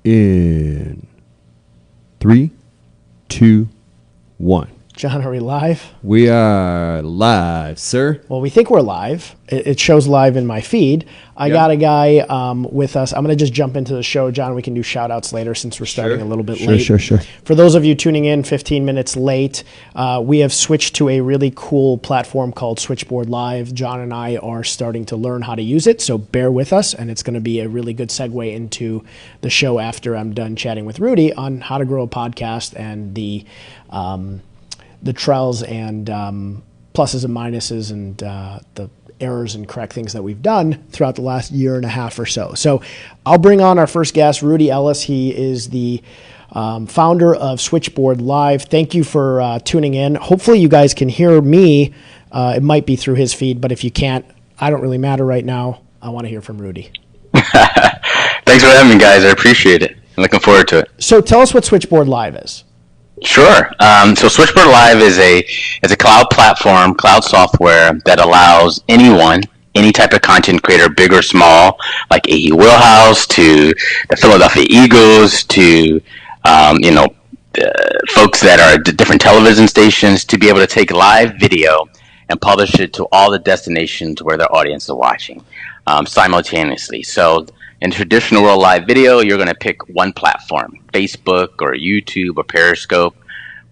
In 3, 2, 1. John, are we live? We are live, sir. Well, we think we're live. It shows live in my feed. I got a guy with us. I'm going to just jump into the show. John, we can do shout-outs later since we're starting a little bit late. Sure. For those of you tuning in 15 minutes late, we have switched to a really cool platform called Switchboard Live. John and I are starting to learn how to use it, so bear with us, and it's going to be a really good segue into the show after I'm done chatting with Rudy on how to grow a podcast and the trials and pluses and minuses and the errors and correct things that we've done throughout the last year and a half or so. So I'll bring on our first guest, Rudy Eliis. He is the founder of Switchboard Live. Thank you for tuning in. Hopefully you guys can hear me. It might be through his feed, but if you can't, I don't really matter right now. I want to hear from Rudy. Thanks for having me, guys. I appreciate it. I'm looking forward to it. So tell us what Switchboard Live is. Sure. So Switchboard Live is a cloud platform, cloud software that allows anyone, any type of content creator, big or small, like a WheelHouse to the Philadelphia Eagles to folks that are at different television stations, to be able to take live video and publish it to all the destinations where their audience is watching simultaneously. So in traditional world live video, you're going to pick one platform, Facebook or YouTube or Periscope.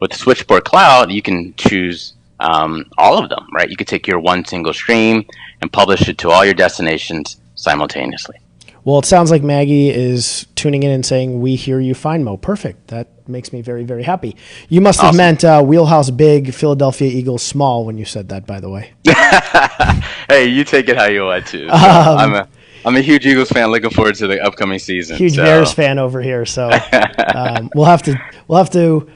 With Switchboard Cloud, you can choose all of them, right? You could take your one single stream and publish it to all your destinations simultaneously. Well, it sounds like Maggie is tuning in and saying, "We hear you fine, Mo." Perfect. That makes me very, very happy. You must have meant WheelHouse big, Philadelphia Eagles small when you said that, by the way. Hey, you take it how you want to. So I'm a huge Eagles fan. Looking forward to the upcoming season. Huge Bears fan over here. So we'll have to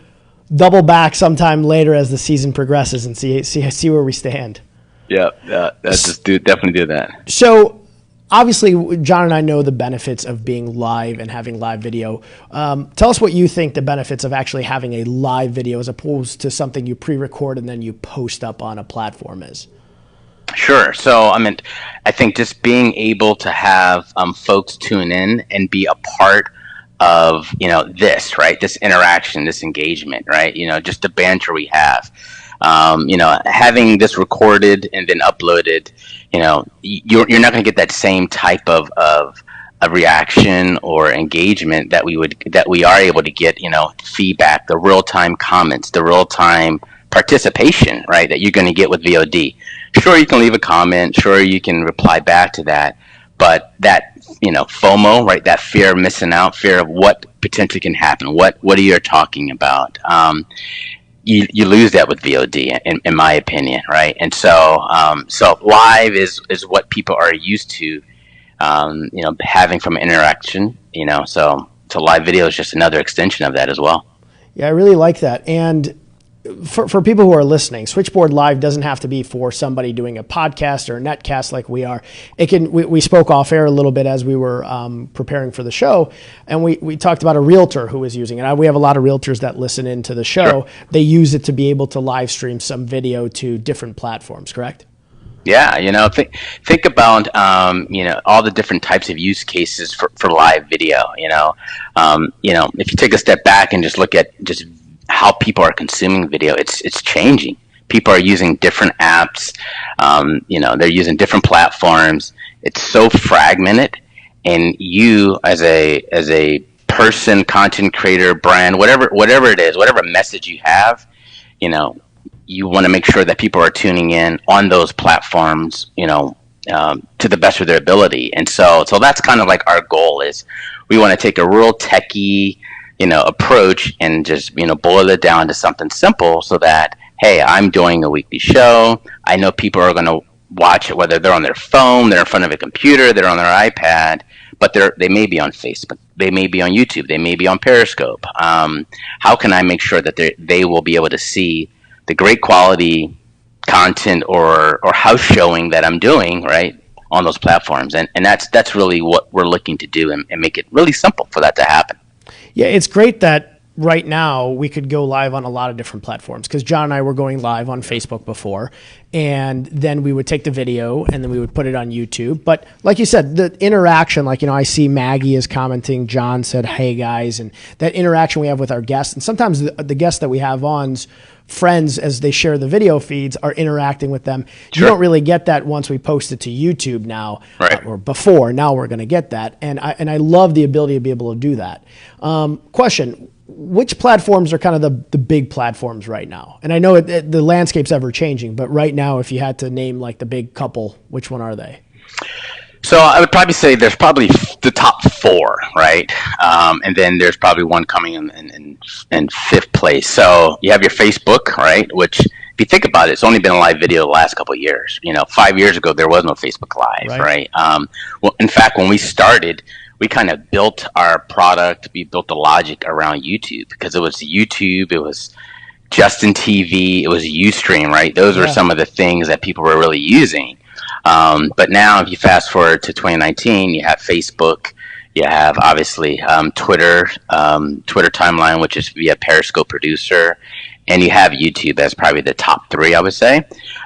double back sometime later as the season progresses and see where we stand. Yeah, definitely do that. So obviously, John and I know the benefits of being live and having live video. Tell us what you think the benefits of actually having a live video as opposed to something you pre-record and then you post up on a platform is. Sure. So, I think just being able to have folks tune in and be a part of, this, right? This interaction, this engagement, right? Just the banter we have. Having this recorded and then uploaded, you're not going to get that same type of a reaction or engagement that we are able to get, feedback, the real-time comments, the real-time participation, right, that you're going to get with VOD. Sure, you can leave a comment. Sure, you can reply back to that. But that, FOMO, right, that fear of missing out, fear of what potentially can happen, what are you talking about? You lose that with VOD, in my opinion, right? And so live is what people are used to, having from interaction, So live video is just another extension of that as well. Yeah, I really like that. And for people who are listening, Switchboard Live doesn't have to be for somebody doing a podcast or a netcast like we are. It can. We spoke off air a little bit as we were preparing for the show, and we talked about a realtor who was using it. We have a lot of realtors that listen into the show. Sure. They use it to be able to live stream some video to different platforms, correct? Yeah, think about all the different types of use cases for live video. If you take a step back and just look at just how people are consuming video, it's changing. People are using different apps. They're using different platforms. It's so fragmented, and you as a person, content creator, brand, whatever it is, whatever message you have, you want to make sure that people are tuning in on those platforms, to the best of their ability. And so that's kind of like our goal is we want to take a real techie, approach and just, boil it down to something simple so that, hey, I'm doing a weekly show. I know people are going to watch it, whether they're on their phone, they're in front of a computer, they're on their iPad, but they may be on Facebook, they may be on YouTube, they may be on Periscope. How can I make sure that they will be able to see the great quality content or house showing that I'm doing, right, on those platforms? And that's really what we're looking to do and make it really simple for that to happen. Yeah, it's great that right now we could go live on a lot of different platforms, because John and I were going live on Facebook before, and then we would take the video and then we would put it on YouTube. But like you said, the interaction, like, I see Maggie is commenting, John said, hey guys, and that interaction we have with our guests. And sometimes the guests that we have on's friends, as they share the video feeds, are interacting with them. Sure. You don't really get that once we post it to YouTube now, right. Or before. Now we're going to get that. And I love the ability to be able to do that. Question. Which platforms are kind of the big platforms right now? And I know the landscape's ever changing, but right now, if you had to name like the big couple, which one are they? So I would probably say there's probably the top four, right? And then there's probably one coming in fifth place. So you have your Facebook, right? Which, if you think about it, it's only been a live video the last couple of years. 5 years ago, there was no Facebook Live, right? Well, in fact, when we started, we kind of built our product, we built the logic around YouTube, because it was YouTube, it was Justin TV, it was Ustream, right? Those were some of the things that people were really using. But now, if you fast forward to 2019, you have Facebook, you have obviously Twitter timeline, which is via Periscope Producer, and you have YouTube as probably the top three, I would say.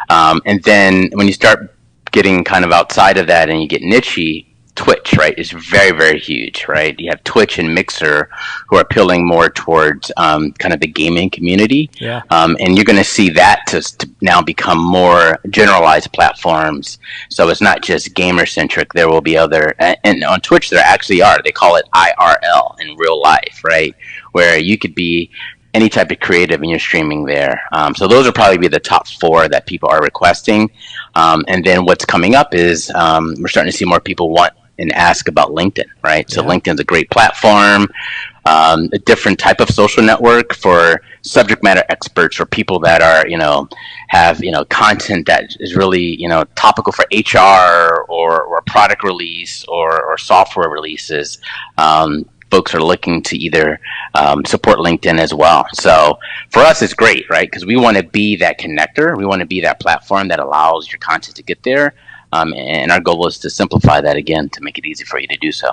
And then when you start getting kind of outside of that and you get niche-y, Twitch, right, is very, very huge, right? You have Twitch and Mixer, who are appealing more towards kind of the gaming community. Yeah. And you're going to see that to now become more generalized platforms. So it's not just gamer-centric. There will be other, and on Twitch there actually are. They call it IRL, in real life, right? Where you could be any type of creative and you're streaming there. So those will probably be the top four that people are requesting. And then what's coming up is we're starting to see more people want and ask about LinkedIn, right? So LinkedIn's a great platform, a different type of social network for subject matter experts or people that are, have, content that is really, topical for HR or product release or software releases. Folks are looking to either support LinkedIn as well. So for us, it's great, right? Because we want to be that connector. We want to be that platform that allows your content to get there. And our goal is to simplify that again to make it easy for you to do so.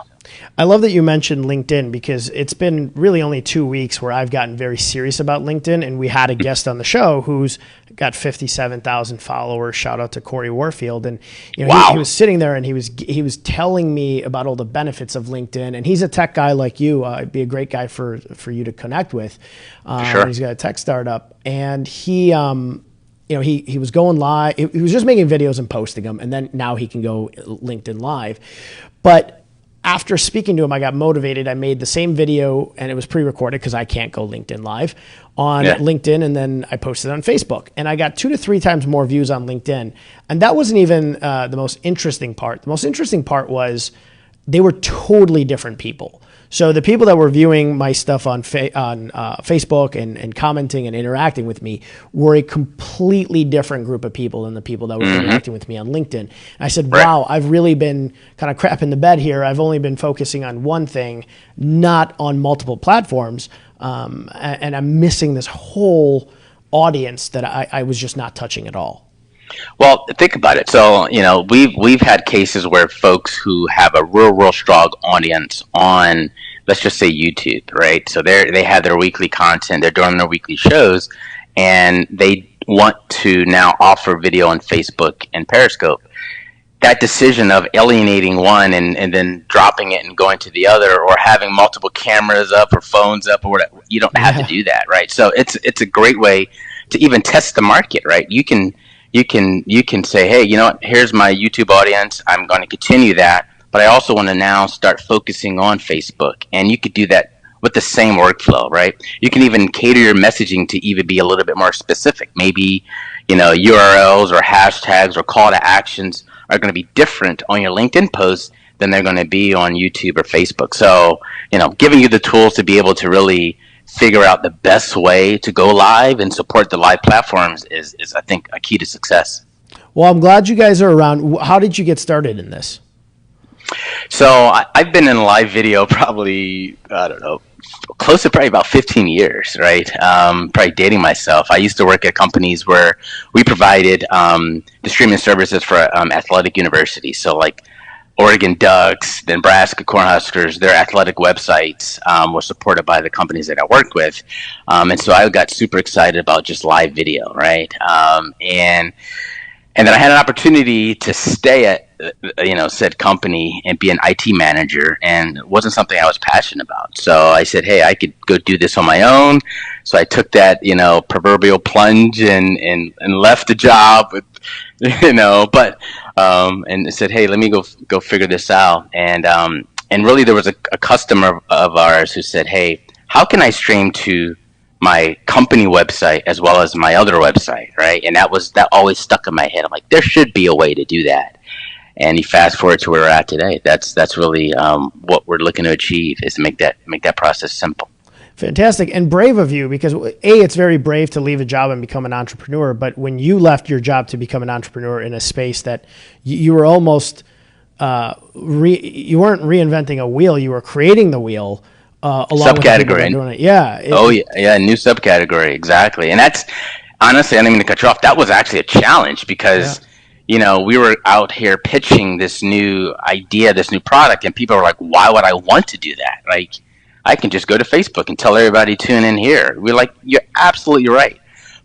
I love that you mentioned LinkedIn, because it's been really only 2 weeks where I've gotten very serious about LinkedIn. And we had a guest on the show who's got 57,000 followers. Shout out to Corey Warfield. And he was sitting there and he was telling me about all the benefits of LinkedIn. And he's a tech guy like you. It'd be a great guy for you to connect with. Sure. He's got a tech startup, and he was going live. He was just making videos and posting them, and then now he can go LinkedIn Live. But after speaking to him, I got motivated. I made the same video, and it was pre-recorded because I can't go LinkedIn Live on LinkedIn, and then I posted it on Facebook. And I got 2 to 3 times more views on LinkedIn. And that wasn't even the most interesting part. The most interesting part was they were totally different people. So the people that were viewing my stuff on Facebook and commenting and interacting with me were a completely different group of people than the people that were interacting with me on LinkedIn. And I said, wow, I've really been kind of crapping the bed here. I've only been focusing on one thing, not on multiple platforms. And I'm missing this whole audience that I was just not touching at all. Well, think about it. So, we've had cases where folks who have a real strong audience on, let's just say, YouTube, right? So they have their weekly content, they're doing their weekly shows, and they want to now offer video on Facebook and Periscope. That decision of alienating one and then dropping it and going to the other, or having multiple cameras up or phones up or whatever, you don't have to do that, right? So it's a great way to even test the market, right? You can say, hey, here's my YouTube audience. I'm going to continue that, but I also want to now start focusing on Facebook. And you could do that with the same workflow, right? You can even cater your messaging to even be a little bit more specific. Maybe, URLs or hashtags or call to actions are going to be different on your LinkedIn posts than they're going to be on YouTube or Facebook. So, giving you the tools to be able to really figure out the best way to go live and support the live platforms is I think, a key to success. Well, I'm glad you guys are around. How did you get started in this? So I've been in live video probably, I don't know, close to probably about 15 years, right? Probably dating myself. I used to work at companies where we provided the streaming services for athletic universities. So like Oregon Ducks, the Nebraska Cornhuskers, their athletic websites were supported by the companies that I worked with. And so I got super excited about just live video, right? And then I had an opportunity to stay at, said company and be an IT manager, and it wasn't something I was passionate about. So I said, hey, I could go do this on my own. So I took that, proverbial plunge and left the job with, and said, hey, let me go figure this out. And really there was a customer of ours who said, hey, how can I stream to my company website as well as my other website, right? And that always stuck in my head. I'm like, there should be a way to do that. And you fast forward to where we're at today. That's really what we're looking to achieve, is to make that process simple. Fantastic and brave of you, because it's very brave to leave a job and become an entrepreneur. But when you left your job to become an entrepreneur in a space that you were almost you weren't reinventing a wheel, you were creating the wheel. Subcategory. New subcategory, exactly. And that's, honestly, I didn't mean to cut you off. That was actually a challenge because, we were out here pitching this new idea, this new product, and people were like, why would I want to do that? Like, I can just go to Facebook and tell everybody tune in here. We're like, you're absolutely right.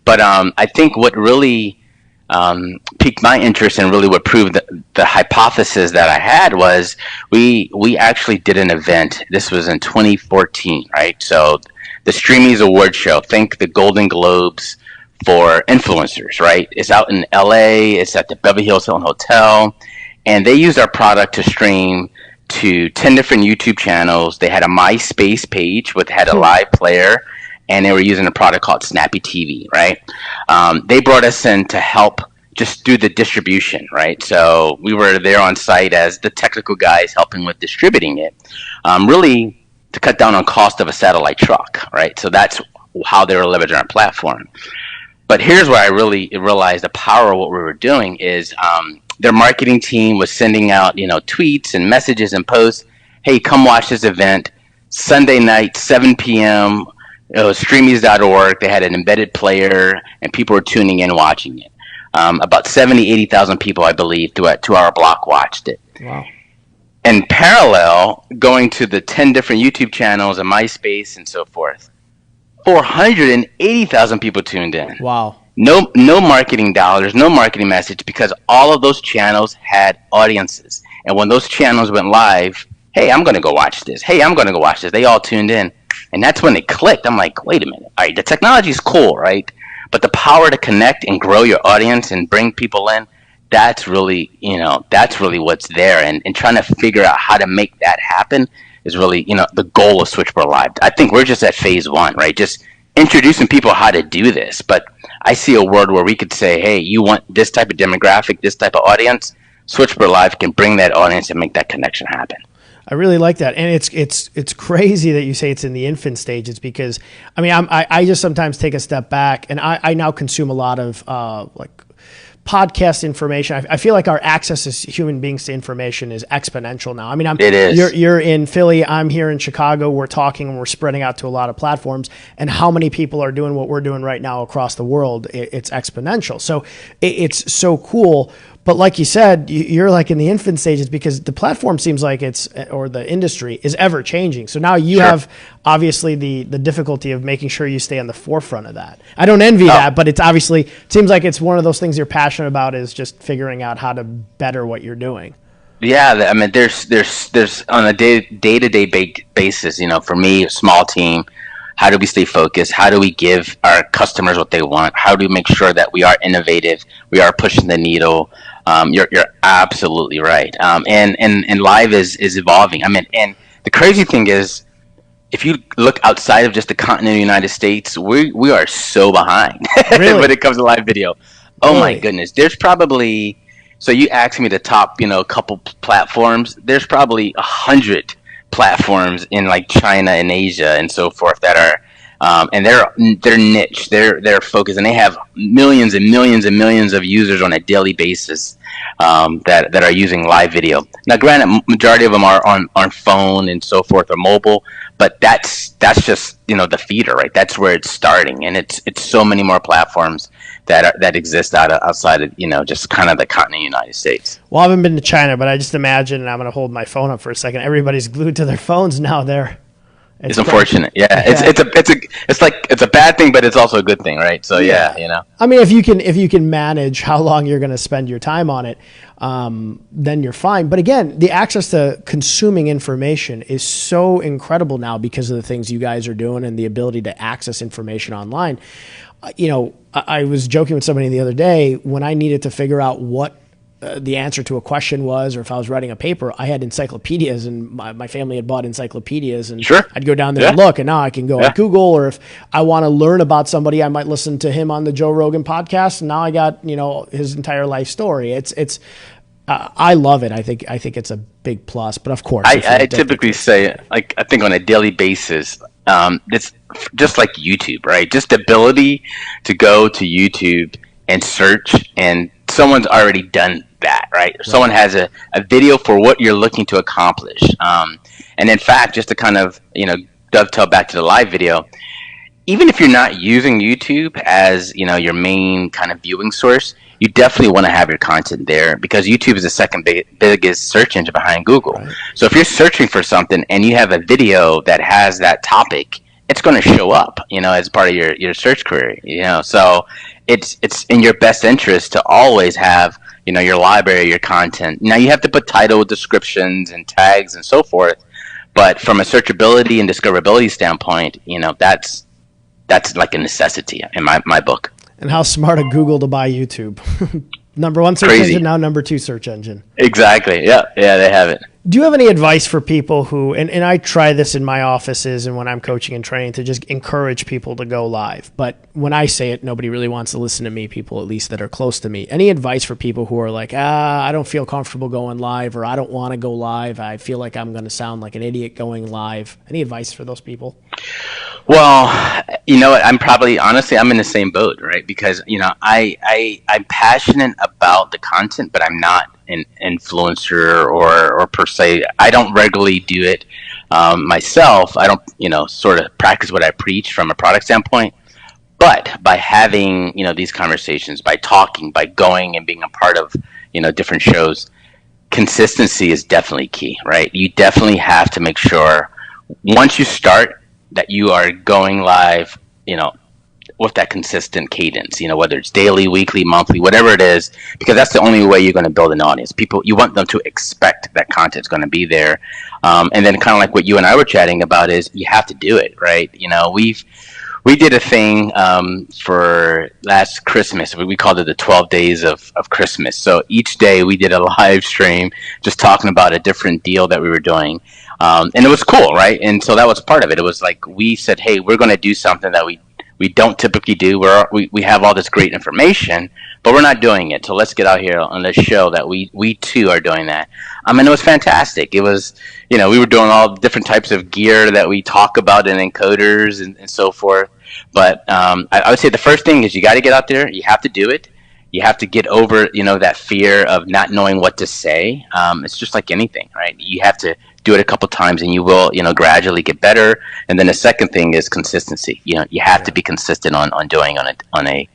But I think what really piqued my interest and really what proved the hypothesis that I had was we actually did an event. This was in 2014, right? So the Streamies Award Show, think the Golden Globes for influencers, right? It's out in LA, it's at the Beverly Hills Hilton Hotel, and they used our product to stream to 10 different YouTube channels. They had a MySpace page had a live player, and they were using a product called Snappy TV, right? They brought us in to help just do the distribution, right? So we were there on site as the technical guys helping with distributing it, really to cut down on cost of a satellite truck, right? So that's how they were leveraging our platform. But here's where I really realized the power of what we were doing is their marketing team was sending out, tweets and messages and posts. Hey, come watch this event Sunday night, 7 p.m. It was streamies.org. They had an embedded player, and people were tuning in, watching it. About 80,000 people, I believe, through our 2-hour block watched it. Wow. In parallel, going to the 10 different YouTube channels and MySpace and so forth, 480,000 people tuned in. Wow. No marketing dollars, no marketing message, because all of those channels had audiences. And when those channels went live, hey, I'm going to go watch this. Hey, I'm going to go watch this. They all tuned in. And that's when it clicked. I'm like, wait a minute. All right, the technology is cool, right? But the power to connect and grow your audience and bring people in, that's really what's there. And trying to figure out how to make that happen is really, the goal of Switchboard Live. I think we're just at phase 1, right? Just introducing people how to do this. But I see a world where we could say, hey, you want this type of demographic, this type of audience, Switchboard Live can bring that audience and make that connection happen. I really like that, and it's crazy that you say it's in the infant stages, because I just sometimes take a step back, and I now consume a lot of podcast information. I feel like our access as human beings to information is exponential now. It is. You're in Philly, I'm here in Chicago. We're talking and we're spreading out to a lot of platforms, and how many people are doing what we're doing right now across the world? It's exponential. So it's so cool. But like you said, you're like in the infant stages, because the platform seems like or the industry is ever changing. So now you have obviously the difficulty of making sure you stay on the forefront of that. I don't envy that, but it seems like it's one of those things you're passionate about, is just figuring out how to better what you're doing. Yeah, there's on a day-to-day basis, for me, a small team, how do we stay focused? How do we give our customers what they want? How do we make sure that we are innovative? We are pushing the needle. You're absolutely right. And live is evolving. And the crazy thing is, if you look outside of just the continental United States, we are so behind when it comes to live video. Oh my goodness. There's probably, so you asked me the top, couple platforms. There's probably 100 platforms in like China and Asia and so forth that are, and they're niche, they're focused, and they have millions and millions and millions of users on a daily basis that are using live video. Now, granted, majority of them are on phone and so forth, or mobile, but that's just the feeder, right? That's where it's starting, and it's so many more platforms that exist outside of, just kind of the continent United States. Well, I haven't been to China, but I just imagine, and I'm going to hold my phone up for a second, everybody's glued to their phones now there. It's unfortunate. Yeah. It's a bad thing, but it's also a good thing, right? So yeah. I mean, if you can manage how long you're going to spend your time on it, then you're fine. But again, the access to consuming information is so incredible now because of the things you guys are doing and the ability to access information online. I was joking with somebody the other day when I needed to figure out what the answer to a question was, or if I was writing a paper, I had encyclopedias, and my family had bought encyclopedias, and sure. I'd go down there and look, and now I can go on Google, or if I want to learn about somebody, I might listen to him on the Joe Rogan podcast, and now I got, his entire life story. I love it. I think it's a big plus, but of course, I typically say, I think on a daily basis, it's just like YouTube, right? Just the ability to go to YouTube and search, and someone's already done that, right? Someone has a video for what you're looking to accomplish. And in fact, just to kind of, dovetail back to the live video, even if you're not using YouTube as, your main kind of viewing source, you definitely want to have your content there, because YouTube is the second biggest search engine behind Google. Right. So if you're searching for something and you have a video that has that topic, it's going to show up, as part of your search query, so it's in your best interest to always have, your library, your content. Now you have to put title, descriptions, and tags and so forth, but from a searchability and discoverability standpoint, that's like a necessity in my book. And how smart of Google to buy YouTube. Number one search engine, now number two search engine. Exactly. Yeah, they have it. Do you have any advice for people who, and I try this in my offices and when I'm coaching and training, to just encourage people to go live? But when I say it, nobody really wants to listen to me, people at least that are close to me. Any advice for people who are like, I don't feel comfortable going live, or I don't want to go live, I feel like I'm going to sound like an idiot going live? Any advice for those people? Well, I'm probably, honestly, I'm in the same boat, right? Because, I'm passionate about the content, but I'm not an influencer or per se. I don't regularly do it myself. I don't, sort of practice what I preach from a product standpoint. But by having, these conversations, by talking, by going and being a part of, different shows, consistency is definitely key, right? You definitely have to make sure once you start that you are going live, with that consistent cadence, whether it's daily, weekly, monthly, whatever it is, because that's the only way you're going to build an audience. People, you want them to expect that content's going to be there. And then kind of like what you and I were chatting about is you have to do it, right? We did a thing for last Christmas. We called it the 12 days of Christmas. So each day we did a live stream just talking about a different deal that we were doing. And it was cool, right? And so that was part of it. It was like we said, hey, we're going to do something that we don't typically do. We have all this great information, but we're not doing it. So let's get out here on this show that we too are doing that. It was fantastic. It was, we were doing all different types of gear that we talk about in encoders and so forth. But I would say the first thing is you got to get out there. You have to do it. You have to get over, that fear of not knowing what to say. It's just like anything, right? You have to do it a couple times and you will, gradually get better. And then the second thing is consistency. You have to be consistent on doing on a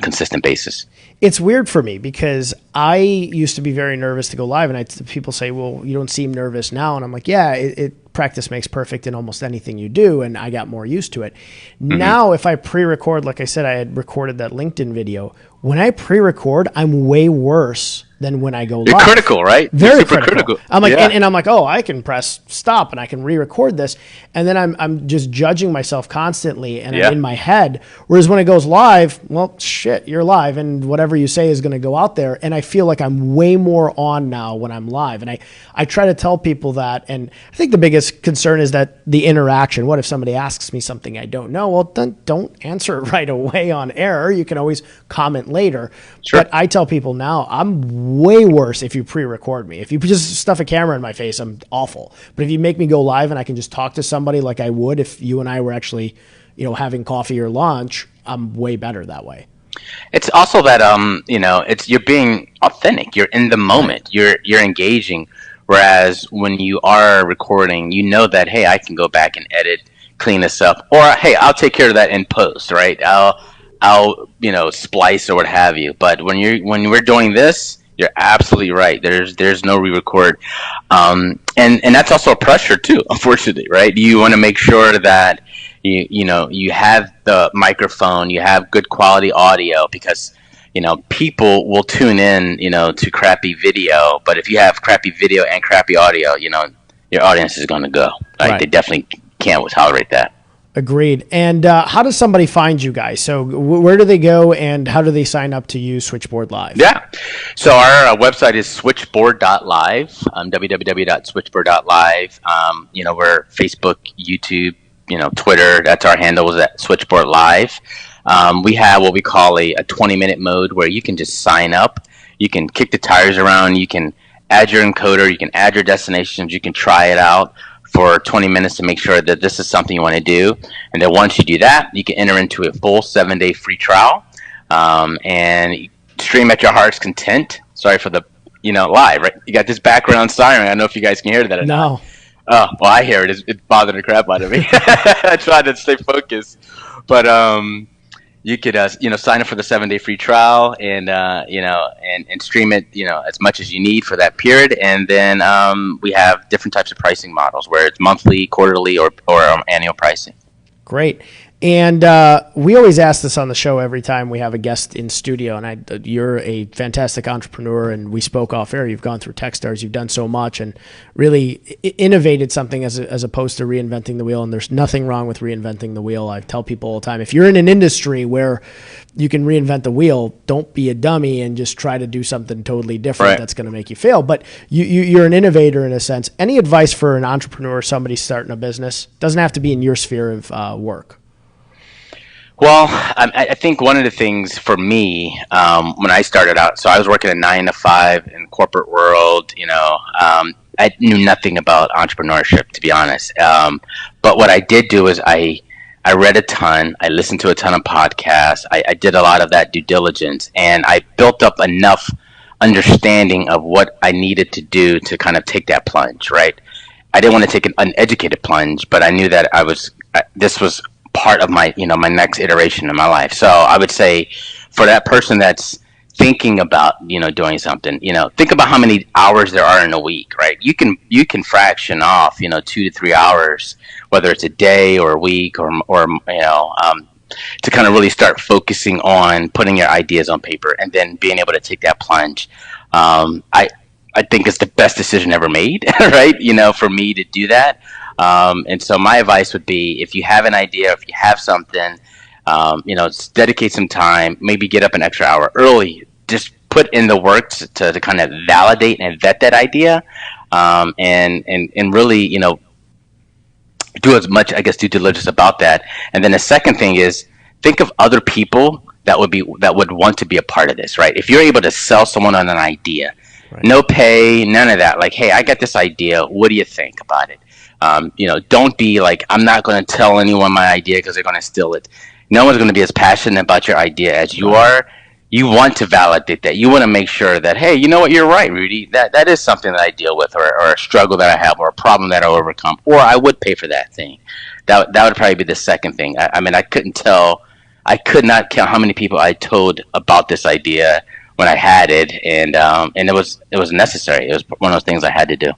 consistent basis. It's weird for me because I used to be very nervous to go live, and people say, well, you don't seem nervous now. And I'm like, yeah, practice makes perfect in almost anything you do. And I got more used to it. Mm-hmm. Now, if I pre-record, like I said, I had recorded that LinkedIn video. When I pre-record, I'm way worse than when I go live. You're critical, right? Very critical. I'm like, and I'm like, oh, I can press stop and I can re-record this, and then I'm just judging myself constantly, and I'm in my head. Whereas when it goes live, well, shit, you're live, and whatever you say is going to go out there, and I feel like I'm way more on now when I'm live, and I try to tell people that, and I think the biggest concern is that the interaction. What if somebody asks me something I don't know? Well, then don't answer it right away on air. You can always comment later. Sure. But I tell people now, I'm way worse if you pre-record me. If you just stuff a camera in my face, I'm awful. But if you make me go live and I can just talk to somebody like I would if you and I were actually, having coffee or lunch, I'm way better that way. It's also that it's you're being authentic. You're in the moment. You're engaging. Whereas when you are recording, that, hey, I can go back and edit, clean this up, or hey, I'll take care of that in post, right? out, splice or what have you. But when we're doing this, you're absolutely right. There's no re-record, and that's also a pressure too. Unfortunately, right? You want to make sure that you have the microphone, you have good quality audio, because people will tune in to crappy video. But if you have crappy video and crappy audio, your audience is going to go. Right? They definitely can't tolerate that. Agreed. And how does somebody find you guys? So where do they go, and how do they sign up to use Switchboard Live? Yeah. So our website is switchboard.live, www.switchboard.live. We're Facebook, YouTube, Twitter. That's our handle, is at Switchboard Live. We have what we call a 20-minute mode, where you can just sign up. You can kick the tires around. You can add your encoder. You can add your destinations. You can try it out for 20 minutes to make sure that this is something you want to do. And then once you do that, you can enter into a full 7-day free trial, and stream at your heart's content. Sorry for the, live, right? You got this background siren. I don't know if you guys can hear that or not. Oh, well, I hear it. It bothered the crap out of me. I tried to stay focused. But you could, sign up for the 7-day free trial, and stream it, as much as you need for that period. And then we have different types of pricing models, where it's monthly, quarterly, or annual pricing. Great. And we always ask this on the show every time we have a guest in studio. And you're a fantastic entrepreneur, and we spoke off air. You've gone through Techstars. You've done so much and really innovated something as opposed to reinventing the wheel. And there's nothing wrong with reinventing the wheel. I tell people all the time, if you're in an industry where you can reinvent the wheel, don't be a dummy and just try to do something totally different. Right. That's going to make you fail. But you're an innovator in a sense. Any advice for an entrepreneur, somebody starting a business? Doesn't have to be in your sphere of work. Well, I think one of the things for me, when I started out, so I was working a 9-to-5 in the corporate world. I knew nothing about entrepreneurship, to be honest. But what I did do is I read a ton. I listened to a ton of podcasts. I did a lot of that due diligence, and I built up enough understanding of what I needed to do to kind of take that plunge, right? I didn't want to take an uneducated plunge, but I knew that this was part of my my next iteration in my life. So I would say, for that person that's thinking about doing something, think about how many hours there are in a week, right? You can fraction off 2 to 3 hours, whether it's a day or a week, or to kind of really start focusing on putting your ideas on paper, and then being able to take that plunge. I think it's the best decision ever made, right? For me to do that. And so my advice would be, if you have an idea, if you have something, dedicate some time, maybe get up an extra hour early, just put in the work to kind of validate and vet that idea, and really, do as much, due diligence about that. And then the second thing is, think of other people that would want to be a part of this, right? If you're able to sell someone on an idea, right, no pay, none of that, like, hey, I got this idea, what do you think about it? Don't be like, I'm not going to tell anyone my idea because they're going to steal it. No one's going to be as passionate about your idea as you are. You want to validate that. You want to make sure that, hey, you know what, you're right, Rudy. That is something that I deal with, or a struggle that I have, or a problem that I overcome, or I would pay for that thing. That would probably be the second thing. I could not count how many people I told about this idea when I had it, and it was necessary. It was one of those things I had to do.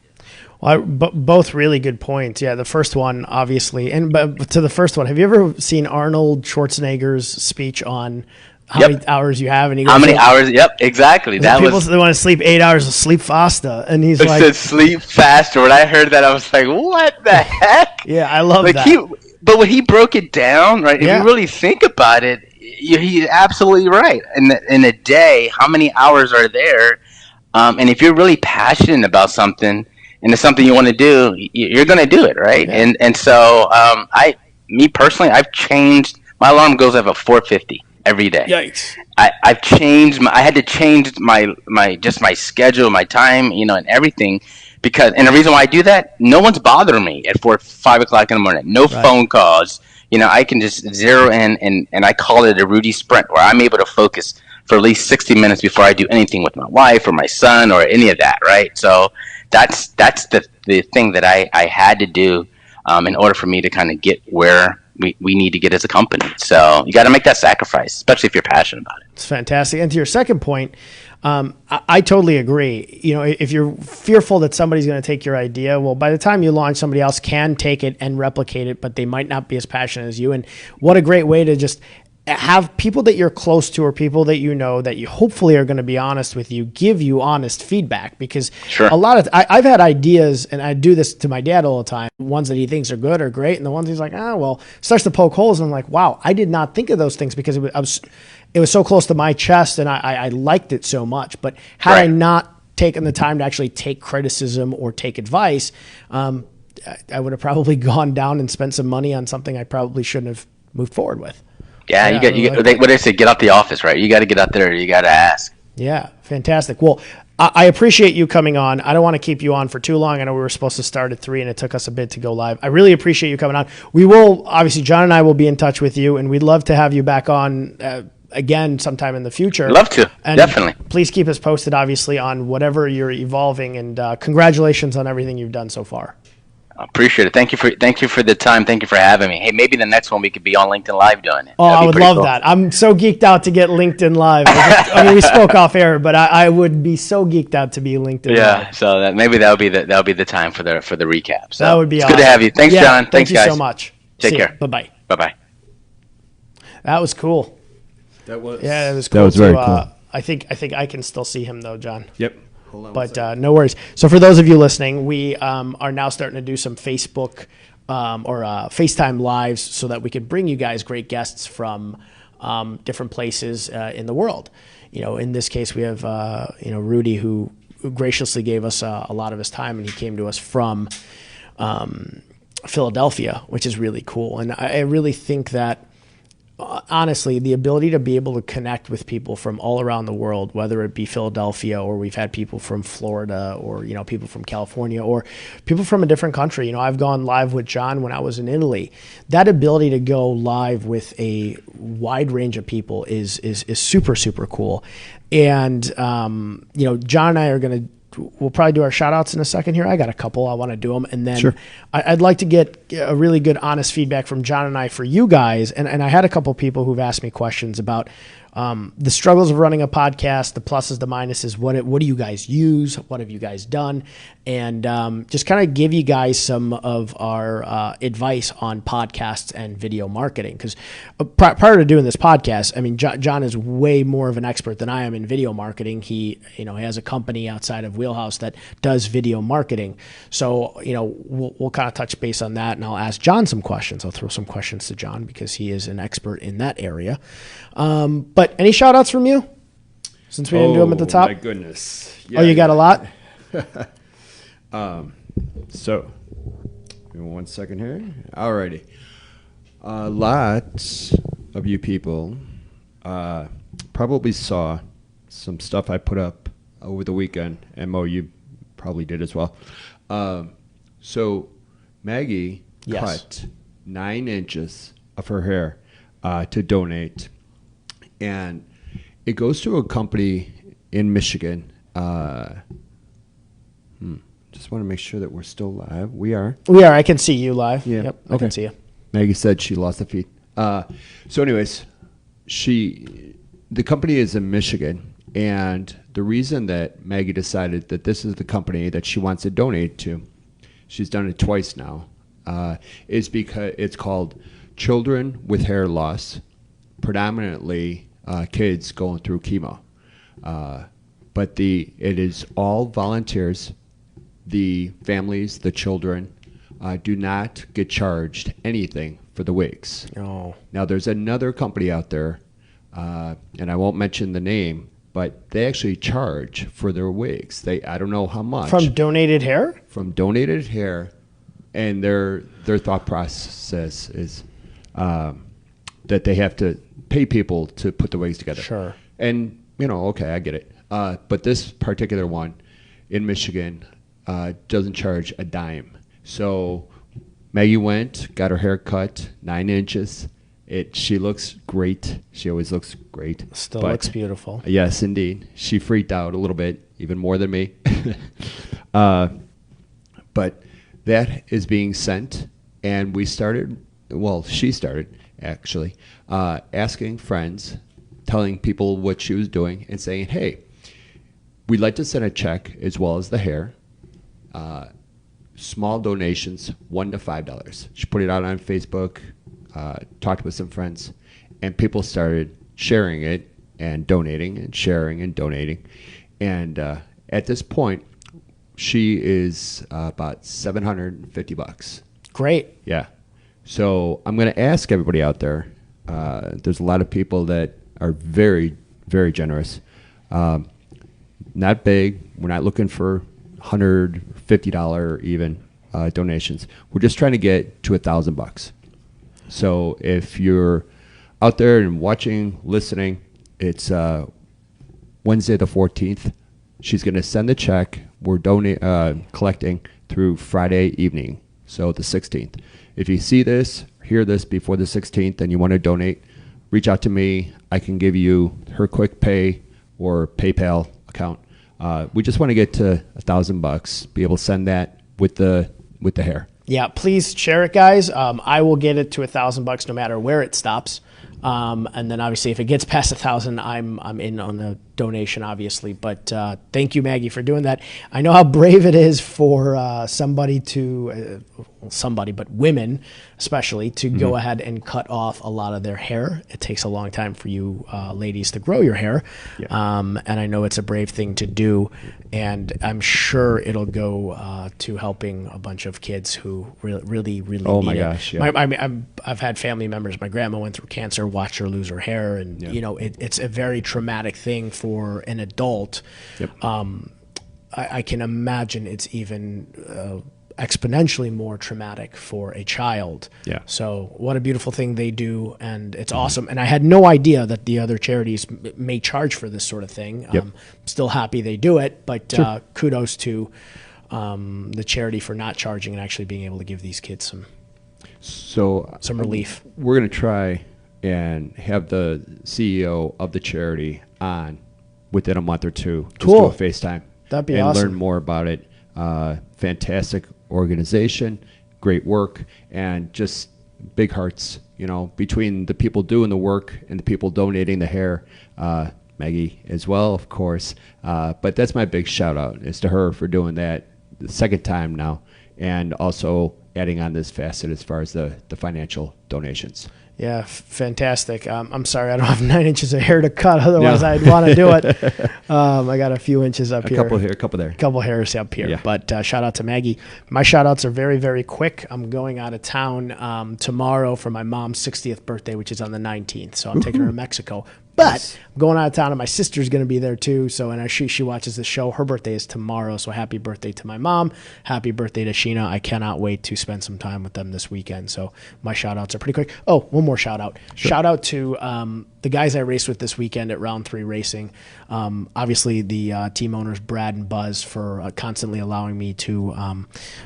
Well, both really good points. Yeah, the first one, obviously. But to the first one, have you ever seen Arnold Schwarzenegger's speech on how many hours you have? And he goes, how many hours? Yep, exactly. They want to sleep 8 hours, sleep faster. And he's like, said sleep faster. When I heard that, I was like, what the heck? Yeah, I love that. But when he broke it down, right, if you really think about it, he's absolutely right. In a day, how many hours are there? And if you're really passionate about something, and it's something you want to do, you're going to do it, right? Yeah. And so, me personally, I've changed. My alarm goes off at 4:50 every day. Yikes! I've changed. I had to change my schedule, my time, and everything, and the reason why I do that, no one's bothering me at 5 o'clock in the morning. No phone calls. I can just zero in, and I call it a Rudy sprint, where I'm able to focus for at least 60 minutes before I do anything with my wife or my son or any of that, right? So that's the thing that I had to do in order for me to kind of get where we need to get as a company. So you got to make that sacrifice, especially if you're passionate about it. It's fantastic. And to your second point, I totally agree. You know, if you're fearful that somebody's going to take your idea, well, by the time you launch, somebody else can take it and replicate it, but they might not be as passionate as you. And what a great way to just have people that you're close to or people that you know that you hopefully are going to be honest with you, give you honest feedback. Because a lot of I've had ideas, and I do this to my dad all the time, ones that he thinks are good or great, and the ones he's like, starts to poke holes. And I'm like, wow, I did not think of those things because it was so close to my chest, and I liked it so much. But had I not taken the time to actually take criticism or take advice, I would have probably gone down and spent some money on something I probably shouldn't have moved forward with. Yeah, what do they say? Get out the office, right? You got to get out there. You got to ask. Yeah, fantastic. Well, I appreciate you coming on. I don't want to keep you on for too long. I know we were supposed to start at 3 and it took us a bit to go live. I really appreciate you coming on. We will, obviously, John and I will be in touch with you, and we'd love to have you back on again sometime in the future. Love to, and definitely. Please keep us posted, obviously, on whatever you're evolving, and congratulations on everything you've done so far. I appreciate it. Thank you for the time. Thank you for having me. Hey, maybe the next one we could be on LinkedIn Live doing it. Oh, I would love that. I'm so geeked out to get LinkedIn Live. I mean, we spoke off air, but I would be so geeked out to be LinkedIn Live. Yeah, so maybe that'll be the time for the recap. So that would be it's awesome. Good to have you. Thanks, John. Thanks, guys. Thank you so much. Take care. Bye-bye. Bye-bye. That was cool. That was cool. That was very cool. I think I can still see him though, John. Yep. Hold on. But no worries. So for those of you listening, we are now starting to do some Facebook or FaceTime lives so that we could bring you guys great guests from different places in the world. You know, in this case, we have Rudy, who graciously gave us a lot of his time, and he came to us from Philadelphia, which is really cool. And I really think that, honestly, the ability to be able to connect with people from all around the world, whether it be Philadelphia or we've had people from Florida or, people from California or people from a different country. I've gone live with John when I was in Italy. That ability to go live with a wide range of people is super, super cool. And, John and I we'll probably do our shout outs in a second here. I got a couple. I want to do them. And then sure. I'd like to get a really good, honest feedback from John and I for you guys. And I had a couple people who've asked me questions about the struggles of running a podcast, the pluses, the minuses. What do you guys use? What have you guys done? And just kind of give you guys some of our advice on podcasts and video marketing. Because prior to doing this podcast, I mean, John is way more of an expert than I am in video marketing. He has a company outside of WheelHouse that does video marketing. So, we'll kind of touch base on that, and I'll ask John some questions. I'll throw some questions to John because he is an expert in that area. But any shout outs from you? Since we didn't do them at the top? Oh, my goodness. Yeah, you got a lot? So, give me 1 second here. Alrighty. Lots of you people probably saw some stuff I put up over the weekend, and Mo, you probably did as well. So, Maggie cut 9 inches of her hair to donate, and it goes to a company in Michigan. Just want to make sure that we're still live. We are. I can see you live. Yeah. Yep, I can see you. Maggie said she lost the feed. So anyways, the company is in Michigan, and the reason that Maggie decided that this is the company that she wants to donate to, she's done it twice now, is because it's called Children with Hair Loss, predominantly kids going through chemo. But it is all volunteers. The families, the children, do not get charged anything for the wigs. Oh. Now, there's another company out there, and I won't mention the name, but they actually charge for their wigs. I don't know how much. From donated hair? From donated hair, and their thought process is that they have to pay people to put the wigs together. Sure. And, okay, I get it. But this particular one in Michigan doesn't charge a dime. So Maggie went, got her hair cut 9 inches. She looks great. She always looks great. Still looks beautiful. Yes, indeed. She freaked out a little bit, even more than me. But that is being sent, and we started she started actually asking friends, telling people what she was doing, and saying, "Hey, we'd like to send a check as well as the hair. Small donations, $1 to $5." She put it out on Facebook, talked with some friends, and people started sharing it and donating and sharing and donating. And at this point, she is about $750. Great. Yeah. So I'm going to ask everybody out there. There's a lot of people that are very, very generous. Not big. We're not looking for $150 even donations. We're just trying to get to $1,000. So if you're out there and watching, listening, it's Wednesday the 14th. She's going to send the check. We're collecting through Friday evening, so the 16th. If you see this, hear this before the 16th, and you want to donate, reach out to me. I can give you her quick pay or PayPal account. We just want to get to $1,000. Be able to send that with the hair. Yeah, please share it, guys. I will get it to $1,000 no matter where it stops. And then obviously if it gets past 1,000, I'm in on the donation, obviously. But thank you, Maggie, for doing that. I know how brave it is for somebody but women especially, to go ahead and cut off a lot of their hair. It takes a long time for you ladies to grow your hair. Yeah. And I know it's a brave thing to do. And I'm sure it'll go to helping a bunch of kids who really need it. Oh, my gosh, yeah. I've had family members. My grandma went through cancer, watched her lose her hair. And, it's a very traumatic thing for an adult. Yep. I can imagine it's even exponentially more traumatic for a child. Yeah. So what a beautiful thing they do, and it's awesome. And I had no idea that the other charities may charge for this sort of thing. Yep. Still happy they do it, but Sure. Kudos to the charity for not charging and actually being able to give these kids some relief. We're going to try and have the CEO of the charity on within a month or two. Cool. Just do a FaceTime. That'd be and awesome. Learn more about it. Fantastic organization, great work, and just big hearts, between the people doing the work and the people donating the hair. Maggie as well, of course. But that's my big shout out is to her for doing that the second time now, and also adding on this facet as far as the financial donations. Yeah, fantastic. I'm sorry I don't have 9 inches of hair to cut. Otherwise, I'd want to do it. I got a few inches up here. A couple here, a couple there. A couple hairs up here. Yeah. But shout out to Maggie. My shout outs are very, very quick. I'm going out of town tomorrow for my mom's 60th birthday, which is on the 19th. So I'm taking her to Mexico. But Nice. I'm going out of town, and my sister's going to be there too. So, and she watches the show. Her birthday is tomorrow. So happy birthday to my mom. Happy birthday to Sheena. I cannot wait to spend some time with them this weekend. So my shout outs are pretty quick. Oh, one more shout out. Sure. Shout out to the guys I raced with this weekend at Round 3 Racing. Obviously, the team owners, Brad and Buzz, for constantly allowing me to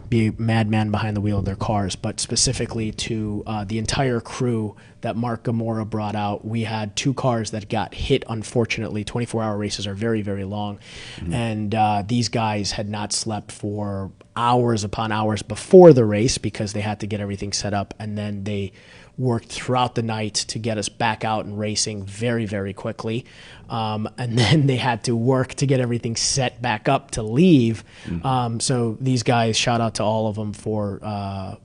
be a madman behind the wheel of their cars, but specifically to the entire crew that Mark Gamora brought out. We had 2 cars that got hit, unfortunately. 24-hour races are very, very long. Mm-hmm. And these guys had not slept for hours upon hours before the race because they had to get everything set up, and then they worked throughout the night to get us back out and racing very, very quickly. And then they had to work to get everything set back up to leave. Mm-hmm. So these guys, shout out to all of them for,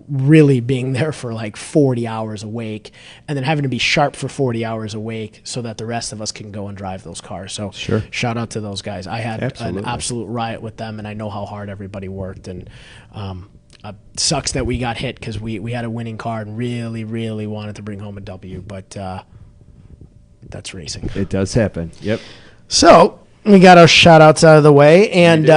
really being there for like 40 hours awake, and then having to be sharp for 40 hours awake so that the rest of us can go and drive those cars. So Sure. Shout out to those guys. I had Absolutely. an absolute riot with them, and I know how hard everybody worked. And sucks that we got hit because we had a winning car and really, really wanted to bring home a W, but that's racing. It does happen. Yep. So we got our shout outs out of the way, and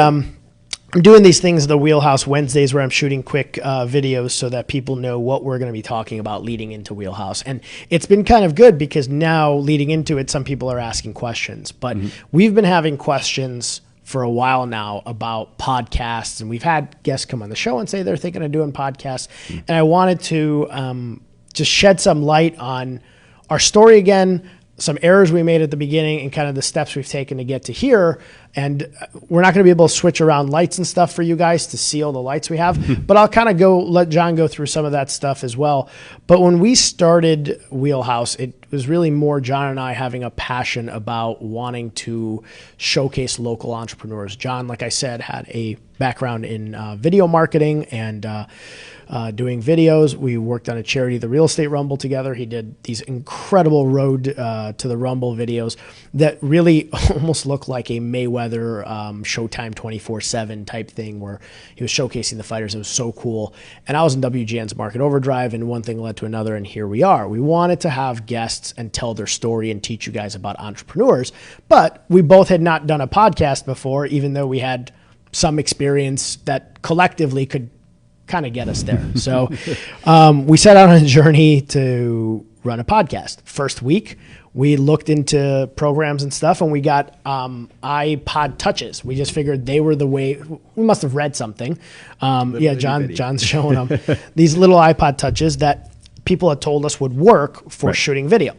I'm doing these things, the WheelHouse Wednesdays, where I'm shooting quick videos so that people know what we're going to be talking about leading into WheelHouse. And it's been kind of good because now leading into it, some people are asking questions, but we've been having questions for a while now about podcasts, and we've had guests come on the show and say they're thinking of doing podcasts. And I wanted to just shed some light on our story again, some errors we made at the beginning and kind of the steps we've taken to get to here. And we're not going to be able to switch around lights and stuff for you guys to see all the lights we have, but I'll kind of let John go through some of that stuff as well. But when we started WheelHouse, it was really more John and I having a passion about wanting to showcase local entrepreneurs. John, like I said, had a background in video marketing and doing videos. We worked on a charity, the Real Estate Rumble, together. He did these incredible Road to the Rumble videos that really almost looked like a Mayweather Showtime 24/7 type thing where he was showcasing the fighters. It was so cool. And I was in WGN's Market Overdrive, and one thing led to another, and here we are. We wanted to have guests and tell their story and teach you guys about entrepreneurs, but we both had not done a podcast before, even though we had some experience that collectively could kind of get us there. So we set out on a journey to run a podcast. First week, we looked into programs and stuff, and we got iPod Touches. We just figured they were the way. We must have read something. John's showing them these little iPod Touches that people had told us would work for shooting video.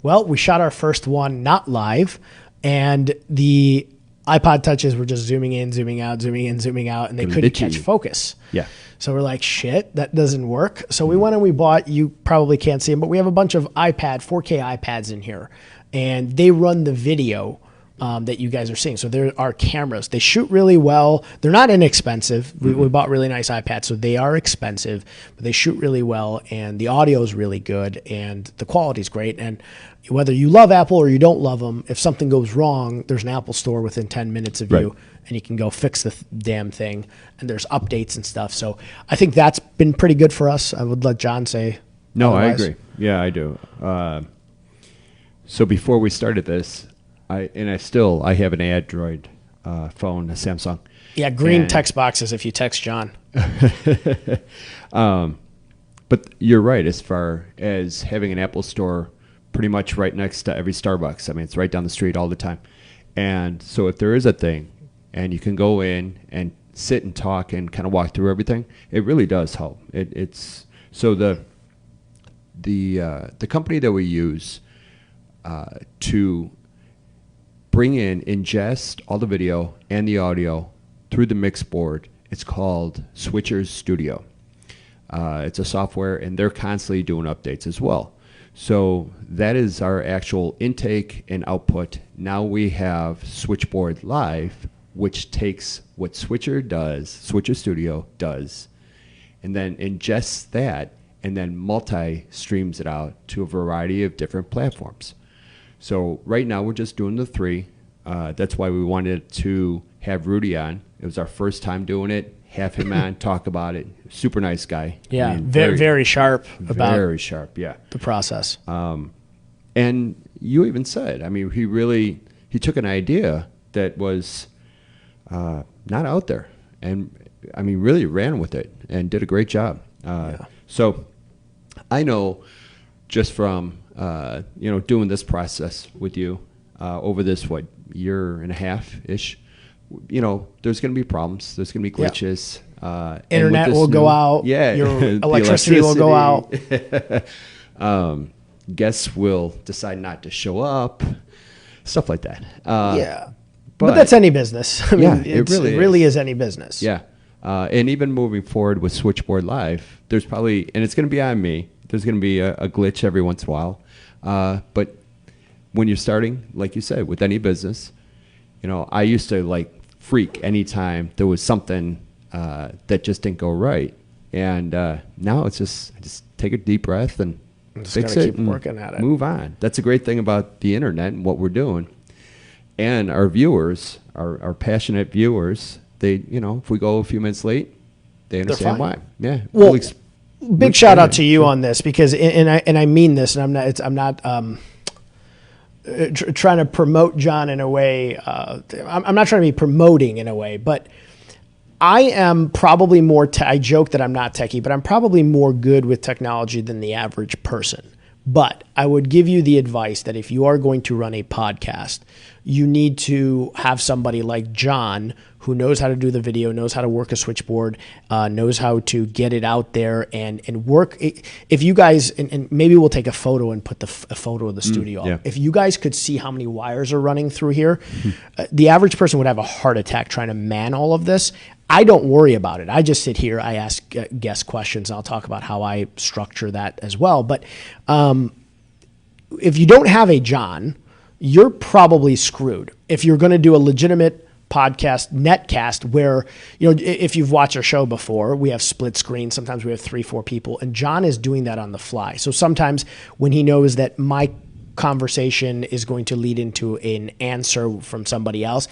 Well, we shot our first one not live, and the iPod Touches were just zooming in, zooming out, zooming in, zooming out, and they couldn't catch focus. Yeah. So we're like, shit, that doesn't work. So we went and we bought, you probably can't see them, but we have a bunch of 4K iPads in here, and they run the video that you guys are seeing. So there are cameras. They shoot really well. They're not inexpensive. We bought really nice iPads, so they are expensive, but they shoot really well, and the audio is really good, and the quality is great. And whether you love Apple or you don't love them, if something goes wrong, there's an Apple store within 10 minutes of you, and you can go fix the damn thing, and there's updates and stuff. So I think that's been pretty good for us. I would let John say No, otherwise. I agree. Yeah, I do. So before we started this, I have an Android phone, a Samsung. Yeah, green text boxes if you text John. But you're right, as far as having an Apple store pretty much right next to every Starbucks. I mean, it's right down the street all the time. And so if there is a thing and you can go in and sit and talk and kind of walk through everything, it really does help. It's so the company that we use to ingest all the video and the audio through the mix board, it's called Switchers Studio. It's a software, and they're constantly doing updates as well. So that is our actual intake and output. Now we have Switchboard Live, which takes what Switcher Studio does, and then ingests that, and then multi-streams it out to a variety of different platforms. So right now we're just doing the 3. That's why we wanted to have Rudy on. It was our first time doing it. Have him on, talk about it. Super nice guy. Yeah, I mean, very sharp about very sharp. Yeah, the process. And you even said, I mean, he took an idea that was not out there, and I mean, really ran with it and did a great job. So I know just from doing this process with you over this year and a half ish. There's going to be problems. There's going to be glitches. Internet will go out. Yeah, your electricity will go out. Guests will decide not to show up. Stuff like that. But that's any business. I mean, it really is any business. Yeah. And even moving forward with Switchboard Live, there's probably, and it's going to be on me, there's going to be a glitch every once in a while. But when you're starting, like you said, with any business, I used to freak anytime there was something that just didn't go right. And now it's I just take a deep breath and fix it, keep working at it. Move on. That's a great thing about the internet and what we're doing. And our viewers, our passionate viewers, they, if we go a few minutes late, they understand why. Yeah. Well, big shout out to you on this, because and I mean this, and I'm not trying to promote John in a way. I'm not trying to be promoting in a way, but I am probably more. I joke that I'm not techie, but I'm probably more good with technology than the average person. But I would give you the advice that if you are going to run a podcast, you need to have somebody like John who knows how to do the video, knows how to work a switchboard, knows how to get it out there and work. If you guys, and maybe we'll take a photo and put a photo of the studio up. If you guys could see how many wires are running through here, the average person would have a heart attack trying to man all of this. I don't worry about it. I just sit here, I ask guest questions, and I'll talk about how I structure that as well. But if you don't have a John, you're probably screwed. If you're going to do a legitimate podcast, netcast, where, if you've watched our show before, we have split screen. Sometimes we have 3-4 people, and John is doing that on the fly. So sometimes when he knows that my conversation is going to lead into an answer from somebody else,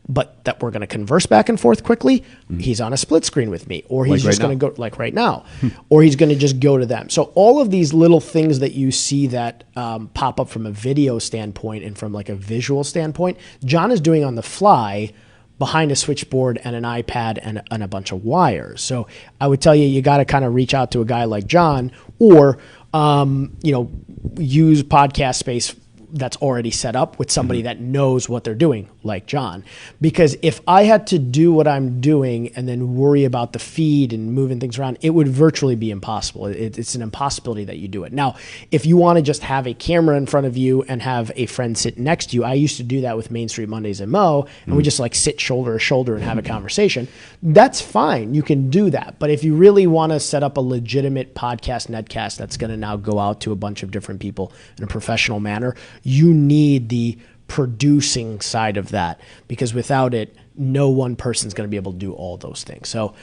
but that we're going to converse back and forth quickly, he's on a split screen with me, or he's just going to go like right now, or he's going to just go to them. So all of these little things that you see that pop up from a video standpoint and from like a visual standpoint, John is doing on the fly behind a switchboard and an iPad and a bunch of wires. So I would tell you got to kind of reach out to a guy like John, or use podcast space that's already set up with somebody that knows what they're doing, like John. Because if I had to do what I'm doing and then worry about the feed and moving things around, it would virtually be impossible. It's an impossibility that you do it. Now, if you want to just have a camera in front of you and have a friend sit next to you, I used to do that with Main Street Mondays and Mo, and we just like sit shoulder to shoulder and have a conversation. That's fine. You can do that. But if you really want to set up a legitimate podcast netcast that's going to now go out to a bunch of different people in a professional manner, you need the producing side of that, because without it, no one person's going to be able to do all those things. So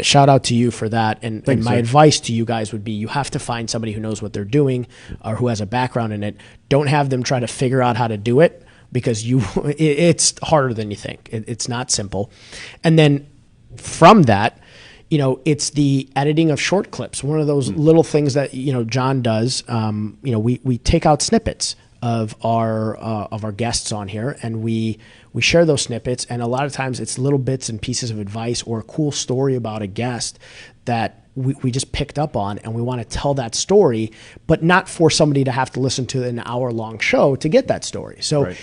shout out to you for that. And my advice to you guys would be, you have to find somebody who knows what they're doing or who has a background in it. Don't have them try to figure out how to do it, because it's harder than you think. It's not simple. And then from that, it's the editing of short clips. One of those little things that, John does, we take out snippets of our guests on here, and we share those snippets. And a lot of times it's little bits and pieces of advice or a cool story about a guest that we just picked up on, and we want to tell that story, but not for somebody to have to listen to an hour-long show to get that story. So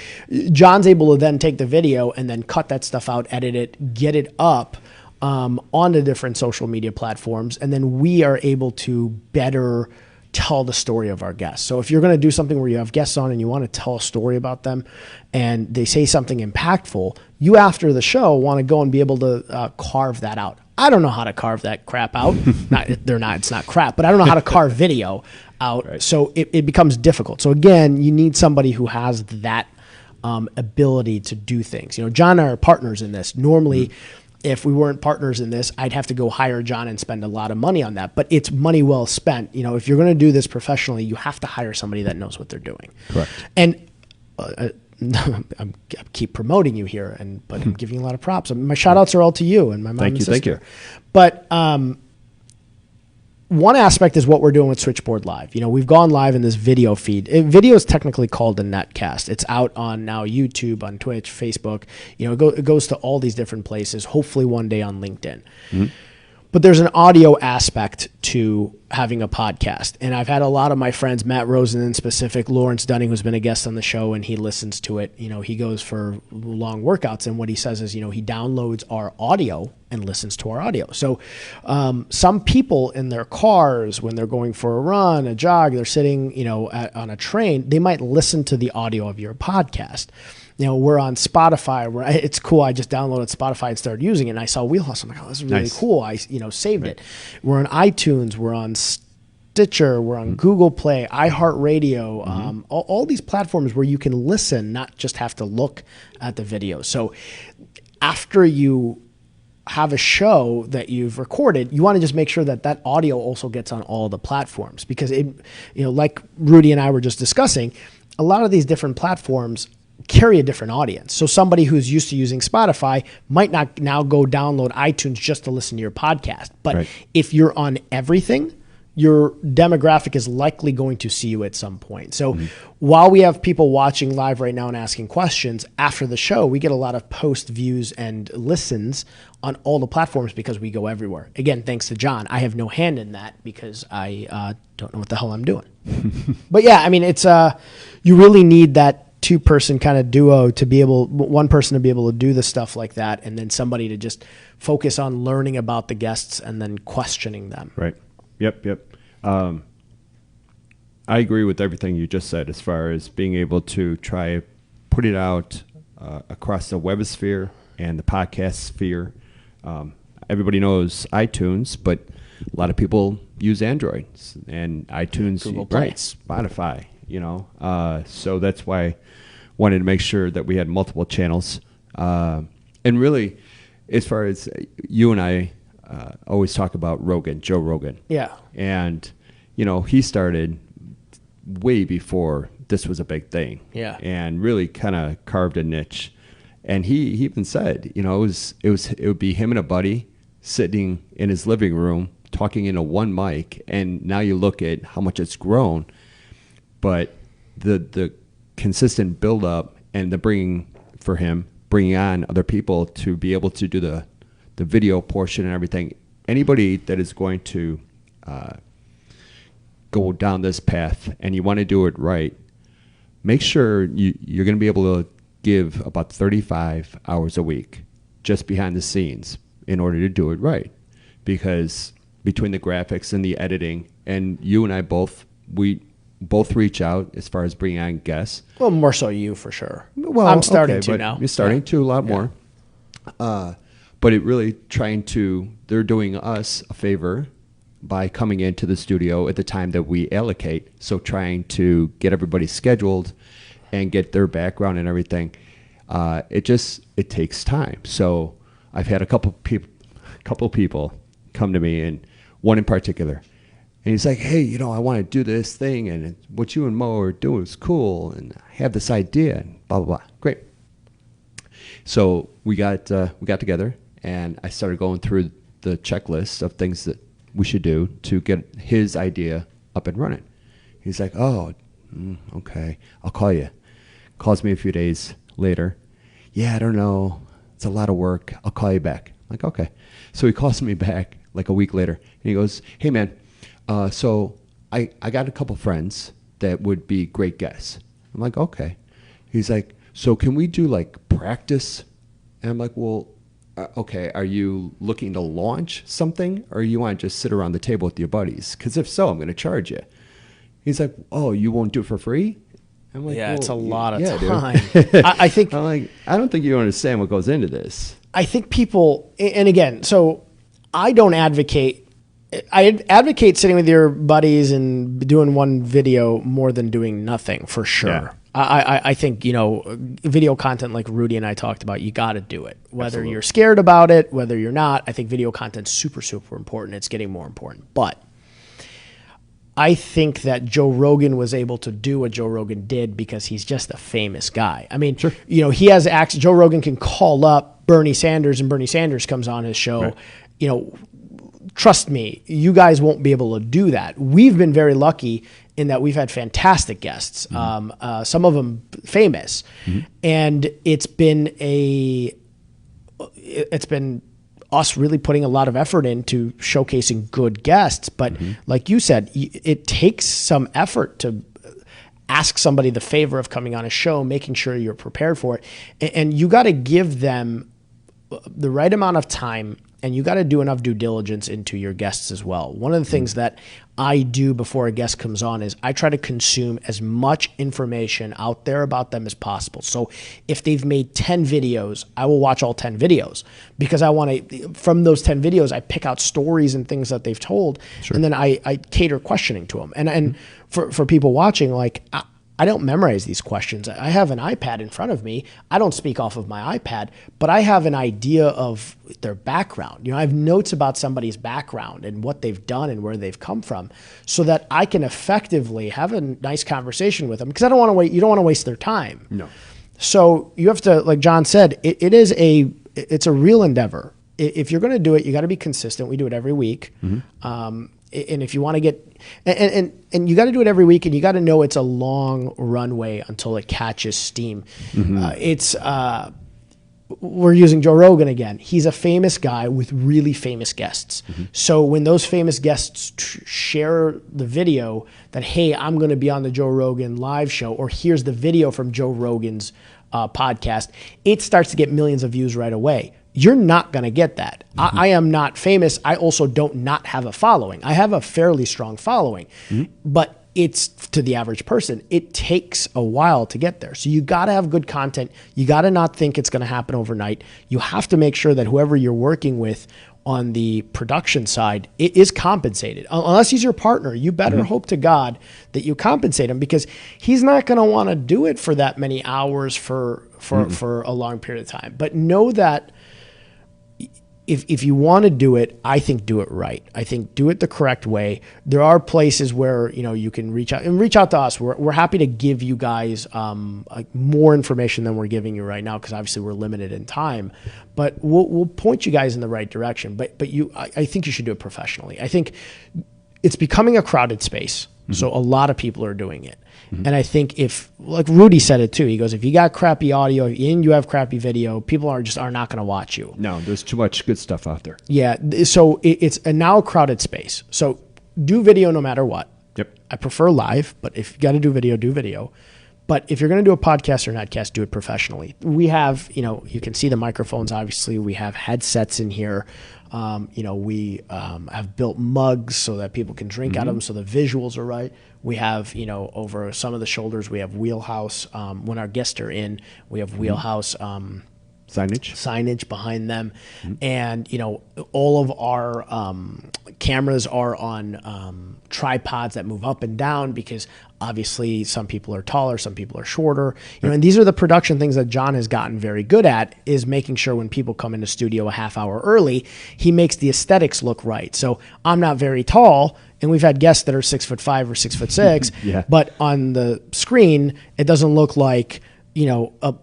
John's able to then take the video and then cut that stuff out, edit it, get it up on the different social media platforms, and then we are able to better tell the story of our guests. So if you're going to do something where you have guests on and you want to tell a story about them and they say something impactful, you after the show want to go and be able to carve that out. I don't know how to carve that crap out. It's not crap, but I don't know how to carve video out. Right. So it becomes difficult. So again, you need somebody who has that ability to do things. John and I are partners in this. Normally, if we weren't partners in this, I'd have to go hire John and spend a lot of money on that. But it's money well spent. If you're going to do this professionally, you have to hire somebody that knows what they're doing. Correct. And I keep promoting you here, but I'm giving you a lot of props. My shout outs are all to you and my mom and sister. Thank you. But one aspect is what we're doing with Switchboard Live. We've gone live in this video feed. Video is technically called a netcast. It's out on now YouTube, on Twitch, Facebook. It goes to all these different places, hopefully one day on LinkedIn. But there's an audio aspect to having a podcast. And I've had a lot of my friends, Matt Rosen in specific, Lawrence Dunning, who's been a guest on the show, and he listens to it. He goes for long workouts, and what he says is, he downloads our audio and listens to our audio. So some people in their cars, when they're going for a run, a jog, they're sitting, on a train, they might listen to the audio of your podcast. We're on Spotify. It's cool. I just downloaded Spotify and started using it, and I saw WheelHouse. I'm like, oh, this is really cool. I saved it. We're on iTunes. We're on Stitcher. We're on Google Play, iHeartRadio, all these platforms where you can listen, not just have to look at the video. So after you have a show that you've recorded, you want to just make sure that audio also gets on all the platforms, because like Rudy and I were just discussing, a lot of these different platforms carry a different audience. So somebody who's used to using Spotify might not now go download iTunes just to listen to your podcast. But if you're on everything, your demographic is likely going to see you at some point. So while we have people watching live right now and asking questions, after the show, we get a lot of post views and listens on all the platforms because we go everywhere. Again, thanks to John. I have no hand in that because I don't know what the hell I'm doing. But yeah, I mean, it's you really need that 2-person kind of duo to be able, one person to be able to do the stuff like that, and then somebody to just focus on learning about the guests and then questioning them. Right. Yep. I agree with everything you just said as far as being able to try put it out across the webosphere and the podcast sphere. Everybody knows iTunes, but a lot of people use Android and iTunes, Google Play. right? Spotify, so that's why I wanted to make sure that we had multiple channels. And really, as far as you and I always talk about Rogan, Joe Rogan. Yeah. And, he started way before this was a big thing. Yeah. And really kind of carved a niche. And he even said, it would be him and a buddy sitting in his living room talking into one mic. And now you look at how much it's grown, but the consistent build up and the bringing on other people to be able to do the video portion and everything. Anybody that is going to go down this path and you want to do it right, make sure you're going to be able to give about 35 hours a week just behind the scenes in order to do it right. Because between the graphics and the editing, and you and I we both reach out as far as bringing on guests. Well, more so you for sure. Well, I'm starting to but now. You're starting to a lot more. But it really they're doing us a favor by coming into the studio at the time that we allocate. So trying to get everybody scheduled and get their background and everything. It takes time. So I've had a couple people come to me, and one in particular, and he's like, hey, I want to do this thing, and what you and Mo are doing is cool, and I have this idea, and blah, blah, blah. Great. So we got together, and I started going through the checklist of things that we should do to get his idea up and running. He's like, oh, okay, I'll call you. Calls me a few days later. Yeah, I don't know. It's a lot of work. I'll call you back. I'm like, okay. So he calls me back like a week later, and he goes, hey, man, so I got a couple friends that would be great guests. I'm like, okay. He's like, so can we do like practice? And I'm like, well, okay, are you looking to launch something, or you want to just sit around the table with your buddies? Because if so, I'm going to charge you. He's like, oh, you won't do it for free? I'm like, yeah, well, it's a lot of dude. time. I think I'm like, I don't think you understand what goes into this. I think people, and again, so I don't advocate. I advocate sitting with your buddies and doing one video more than doing nothing, for sure. Yeah. I think, video content like Rudy and I talked about, you got to do it. Whether Absolutely. you're scared about it, whether you're not, I think video content's super, super important. It's getting more important. But I think that Joe Rogan was able to do what Joe Rogan did because he's just a famous guy. I mean, Sure. He has access. Joe Rogan can call up Bernie Sanders, and Bernie Sanders comes on his show. Right. Trust me, you guys won't be able to do that. We've been very lucky in that we've had fantastic guests, Mm-hmm. some of them famous, and it's been us really putting a lot of effort into showcasing good guests. But like you said, it takes some effort to ask somebody the favor of coming on a show, making sure you're prepared for it. And you got to give them the right amount of time, and you got to do enough due diligence into your guests as well. One of the things that I do before a guest comes on is I try to consume as much information out there about them as possible. So if they've made 10 videos, I will watch all 10 videos, because I want to, from those 10 videos, I pick out stories and things that they've told, and then I cater questioning to them. And for people watching, like, I don't memorize these questions. I have an iPad in front of me. I don't speak off of my iPad, but I have an idea of their background. I have notes about somebody's background and what they've done and where they've come from, so that I can effectively have a nice conversation with them, because I don't want to wait. You don't want to waste their time. No. So you have to, like John said, it's a real endeavor. If you're going to do it, you got to be consistent. We do it every week. And if you want to get, and you got to do it every week, and you got to know it's a long runway until it catches steam. we're using Joe Rogan again. He's a famous guy with really famous guests. So when those famous guests share the video that, hey, I'm going to be on the Joe Rogan live show, or here's the video from Joe Rogan's podcast, it starts to get millions of views right away. You're not going to get that. I am not famous. I also don't not have a following. I have a fairly strong following, but it's to the average person, it takes a while to get there. So you got to have good content. You got to not think it's going to happen overnight. You have to make sure that whoever you're working with on the production side, it is compensated. Unless he's your partner, you better hope to God that you compensate him, because he's not going to want to do it for that many hours for a long period of time. But know that if you want to do it, I think do it right. I think do it the correct way. There are places where, you know, you can reach out to us. We're happy to give you guys more information than we're giving you right now, because obviously we're limited in time. But we'll point you guys in the right direction. But I think you should do it professionally. I think it's becoming a crowded space, so a lot of people are doing it. And I think if, like Rudy said it too, he goes, if you got crappy audio and you have crappy video, people are not going to watch you. No, there's too much good stuff out there. Yeah. So it's now a crowded space. So do video no matter what. Yep. I prefer live, but if you got to do video, do video. But if you're going to do a podcast or netcast, do it professionally. We have, you know, you can see the microphones, obviously. We have headsets in here. We have built mugs so that people can drink out of them, so the visuals are right. We have, you know, over some of the shoulders, we have WheelHouse. When our guests are in, we have WheelHouse signage behind them. And, you know, all of our cameras are on tripods that move up and down, because obviously some people are taller, some people are shorter. You know, and these are the production things that John has gotten very good at, is making sure when people come into studio a half hour early, he makes the aesthetics look right. So I'm not very tall, and we've had guests that are 6'5" or 6'6", but on the screen, it doesn't look like, you know, a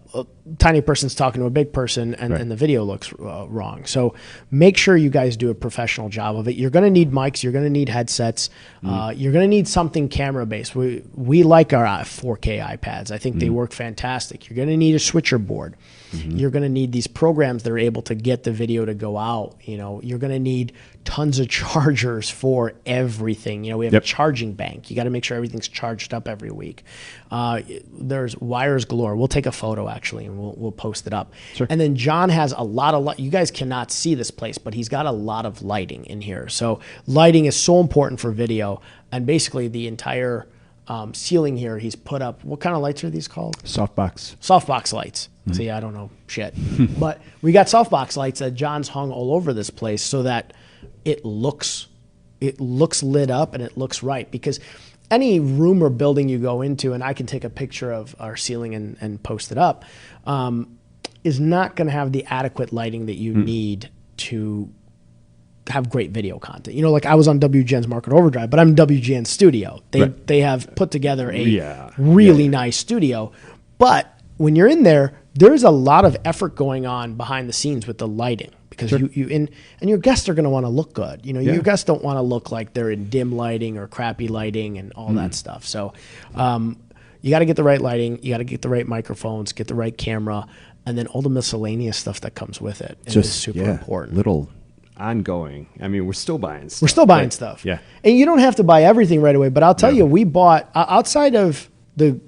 tiny person's talking to a big person, and the video looks wrong. So make sure you guys do a professional job of it. You're going to need mics. You're going to need headsets. You're going to need something camera-based. We like our 4K iPads. I think they work fantastic. You're going to need a switcher board. You're going to need these programs that are able to get the video to go out. You know, you're going to need tons of chargers for everything. You know, we have a charging bank. You got to make sure everything's charged up every week. There's wires galore. We'll take a photo actually, and we'll post it up. Sure. And then John has a lot of light. You guys cannot see this place, but he's got a lot of lighting in here. So lighting is so important for video, and basically the entire ceiling here, he's put up, what kind of lights are these called? Softbox lights. See, I don't know shit. But we got softbox lights that John's hung all over this place so that it looks lit up and it looks right. Because any room or building you go into, and I can take a picture of our ceiling and post it up, is not going to have the adequate lighting that you need to have great video content. You know, like I was on WGN's Market Overdrive, but I'm WGN Studio. They have put together a really nice studio. But when you're in there, there's a lot of effort going on behind the scenes with the lighting, because and your guests are going to want to look good. You know, your guests don't want to look like they're in dim lighting or crappy lighting and all that stuff. So you got to get the right lighting. You got to get the right microphones, get the right camera, and then all the miscellaneous stuff that comes with it. Is super important. Little ongoing. I mean, we're still buying stuff. We're still buying stuff. Yeah. And you don't have to buy everything right away, but I'll tell you, we bought, outside of the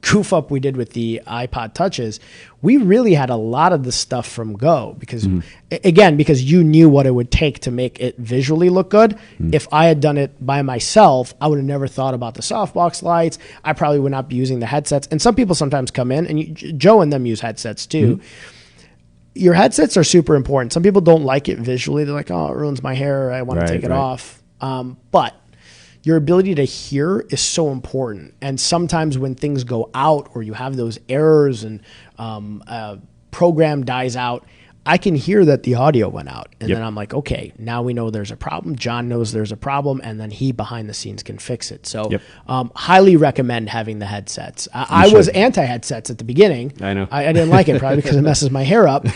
goof up we did with the iPod Touches, we really had a lot of the stuff from Go, because again, because you knew what it would take to make it visually look good. If I had done it by myself, I would have never thought about the softbox lights. I probably would not be using the headsets. And some people sometimes come in, and Joe and them use headsets too. Your headsets are super important. Some people don't like it visually. They're like, oh, it ruins my hair. I want to take it off. But your ability to hear is so important. And sometimes when things go out, or you have those errors and program dies out, I can hear that the audio went out. And then I'm like, okay, now we know there's a problem. John knows there's a problem, and then he behind the scenes can fix it. So highly recommend having the headsets. I was anti-headsets at the beginning. I know. I didn't like it, probably because it messes my hair up.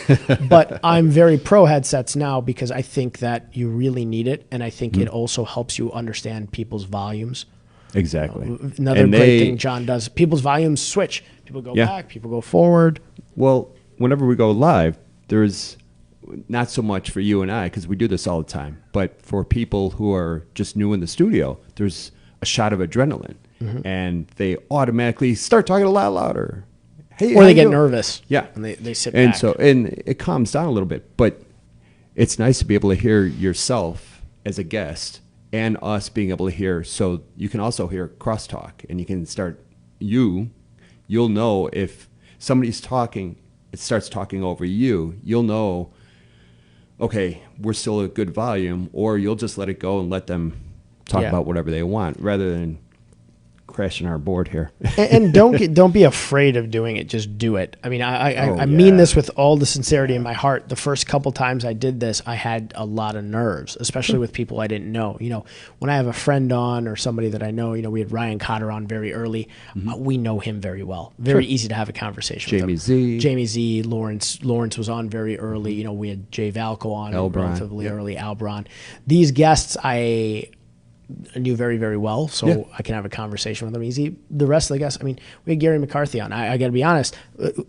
But I'm very pro headsets now, because I think that you really need it. And I think it also helps you understand people's volumes. Exactly. Another great thing John does, people's volumes switch. People go back, people go forward. Well, whenever we go live, there's not so much for you and I, because we do this all the time, but for people who are just new in the studio, there's a shot of adrenaline, and they automatically start talking a lot louder. Hey, or they get nervous. Yeah. And they sit and back. And it calms down a little bit, but it's nice to be able to hear yourself as a guest and us being able to hear, so you can also hear crosstalk, and you can start, you'll know if somebody's talking, it starts talking over you, you'll know, okay, we're still at good volume, or you'll just let it go and let them talk about whatever they want, rather than crashing our board here. and don't be afraid of doing it. Just do it. I mean, I mean this with all the sincerity in my heart. The first couple times I did this, I had a lot of nerves, especially with people I didn't know. You know, when I have a friend on or somebody that I know, you know, we had Ryan Cotter on very early. We know him very well. Very easy to have a conversation with him. Jamie Z, Lawrence was on very early. You know, we had Jay Valco on relatively early, Albron. These guests I knew very, very well, so I can have a conversation with them easy. The rest of the guests, I mean, we had Gary McCarthy on. I got to be honest,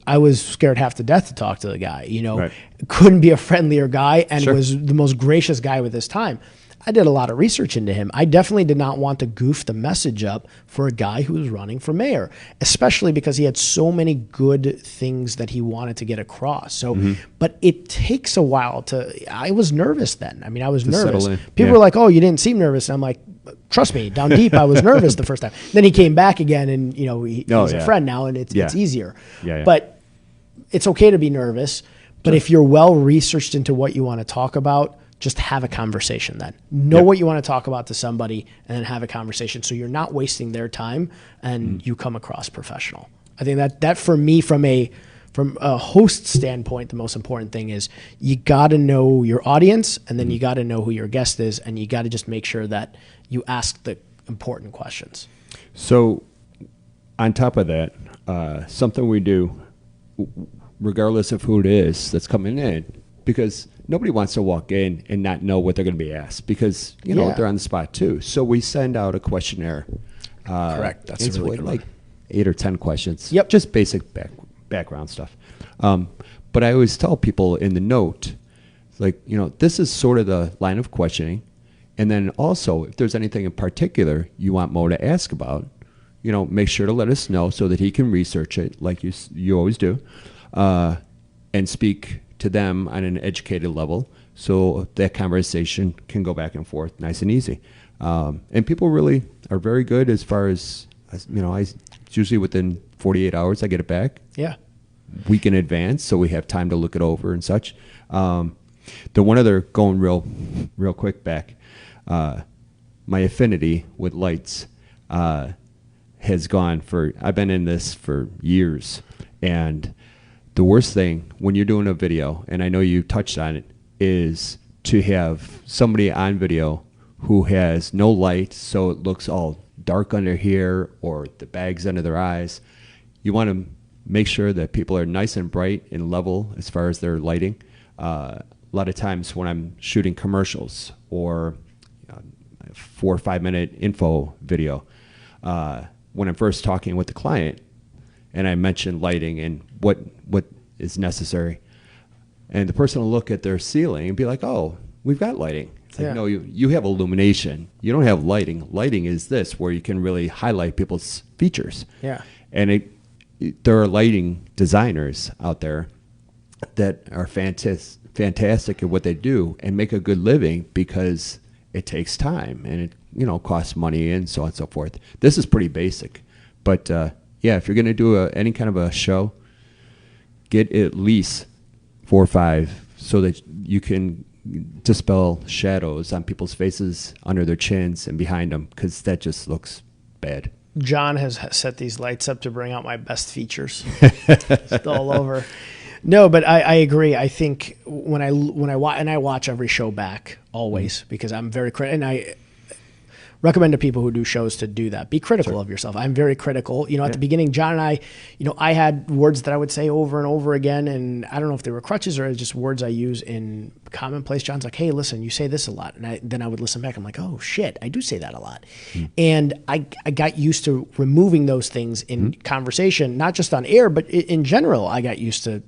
I was scared half to death to talk to the guy. You know, couldn't be a friendlier guy, and was the most gracious guy with his time. I did a lot of research into him. I definitely did not want to goof the message up for a guy who was running for mayor, especially because he had so many good things that he wanted to get across. So, but it takes a while I was nervous then. I mean, I was nervous. People were like, "Oh, you didn't seem nervous." And I'm like, trust me, down deep, I was nervous the first time. Then he came back again, and you know, he's a friend now, and it's easier. But it's okay to be nervous. But if you're well researched into what you want to talk about, just have a conversation then. Know what you want to talk about to somebody, and then have a conversation, so you're not wasting their time and you come across professional. I think that for me, from a host standpoint, the most important thing is you got to know your audience, and then you got to know who your guest is, and you got to just make sure that you ask the important questions. So on top of that, something we do, regardless of who it is that's coming in, because nobody wants to walk in and not know what they're going to be asked, because you know they're on the spot too. So we send out a questionnaire. Correct. That's a really good like 8 or 10 questions. Yep. Just basic background stuff. But I always tell people in the note, like, you know, this is sort of the line of questioning, and then also if there's anything in particular you want Mo to ask about, you know, make sure to let us know so that he can research it, like you always do, and speak to them on an educated level, so that conversation can go back and forth nice and easy. And people really are very good as far as, you know, it's usually within 48 hours I get it back. Yeah. Week in advance, so we have time to look it over and such. The one other, going real quick back, my affinity with lights has gone for, I've been in this for years, and the worst thing when you're doing a video, and I know you touched on it, is to have somebody on video who has no light, so it looks all dark under here, or the bags under their eyes. You want to make sure that people are nice and bright and level as far as their lighting. A lot of times when I'm shooting commercials or 4 or 5 minute info video, when I'm first talking with the client, and I mention lighting and what is necessary, and the person will look at their ceiling and be like, "Oh, we've got lighting." It's like, no, you have illumination. You don't have lighting. Lighting is this, where you can really highlight people's features. Yeah. And there are lighting designers out there that are fantastic at what they do and make a good living, because it takes time and it, you know, costs money and so on and so forth. This is pretty basic, but if you're going to do any kind of a show, get at least 4 or 5 so that you can dispel shadows on people's faces, under their chins and behind them, because that just looks bad. John has set these lights up to bring out my best features. Just all over. No, but I agree. I think when I watch every show back always, because I'm very critical, and I recommend to people who do shows to do that. Be critical of yourself. I'm very critical. You know, at the beginning, John and I, you know, I had words that I would say over and over again, and I don't know if they were crutches or just words I use in commonplace. John's like, "Hey, listen, you say this a lot," and then I would listen back. I'm like, "Oh shit, I do say that a lot," and I got used to removing those things in conversation, not just on air, but in general. I got used to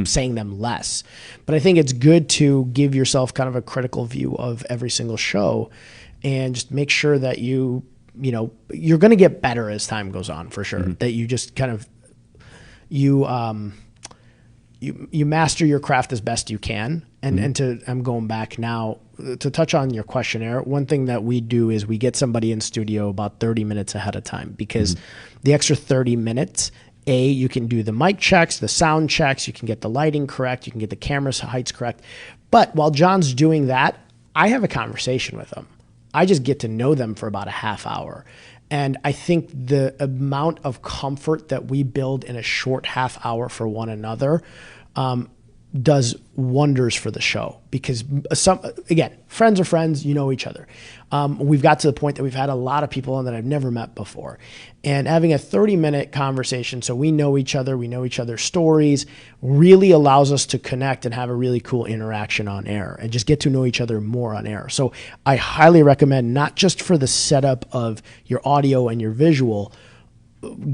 saying them less. But I think it's good to give yourself kind of a critical view of every single show and just make sure that you're going to get better as time goes on, for sure. That you just kind of, you master your craft as best you can. And I'm going back now to touch on your questionnaire. One thing that we do is we get somebody in studio about 30 minutes ahead of time, because the extra 30 minutes, you can do the mic checks, the sound checks, you can get the lighting correct, you can get the camera heights correct. But while John's doing that, I have a conversation with them. I just get to know them for about a half hour. And I think the amount of comfort that we build in a short half hour for one another does wonders for the show, because again, friends are friends, you know each other. We've got to the point that we've had a lot of people on that I've never met before, and having a 30-minute conversation so we know each other, we know each other's stories, really allows us to connect and have a really cool interaction on air and just get to know each other more on air. So I highly recommend, not just for the setup of your audio and your visual,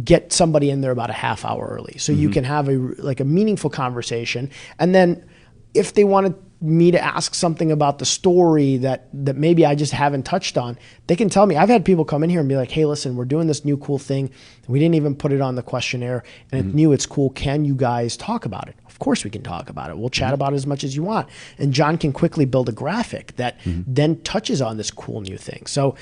get somebody in there about a half hour early so you can have a meaningful conversation. And then if they wanted me to ask something about the story that maybe I just haven't touched on, they can tell me. I've had people come in here and be like, hey, listen, we're doing this new cool thing. We didn't even put it on the questionnaire, and it's new, it's cool. Can you guys talk about it? Of course we can talk about it. We'll chat about it as much as you want. And John can quickly build a graphic that then touches on this cool new thing. So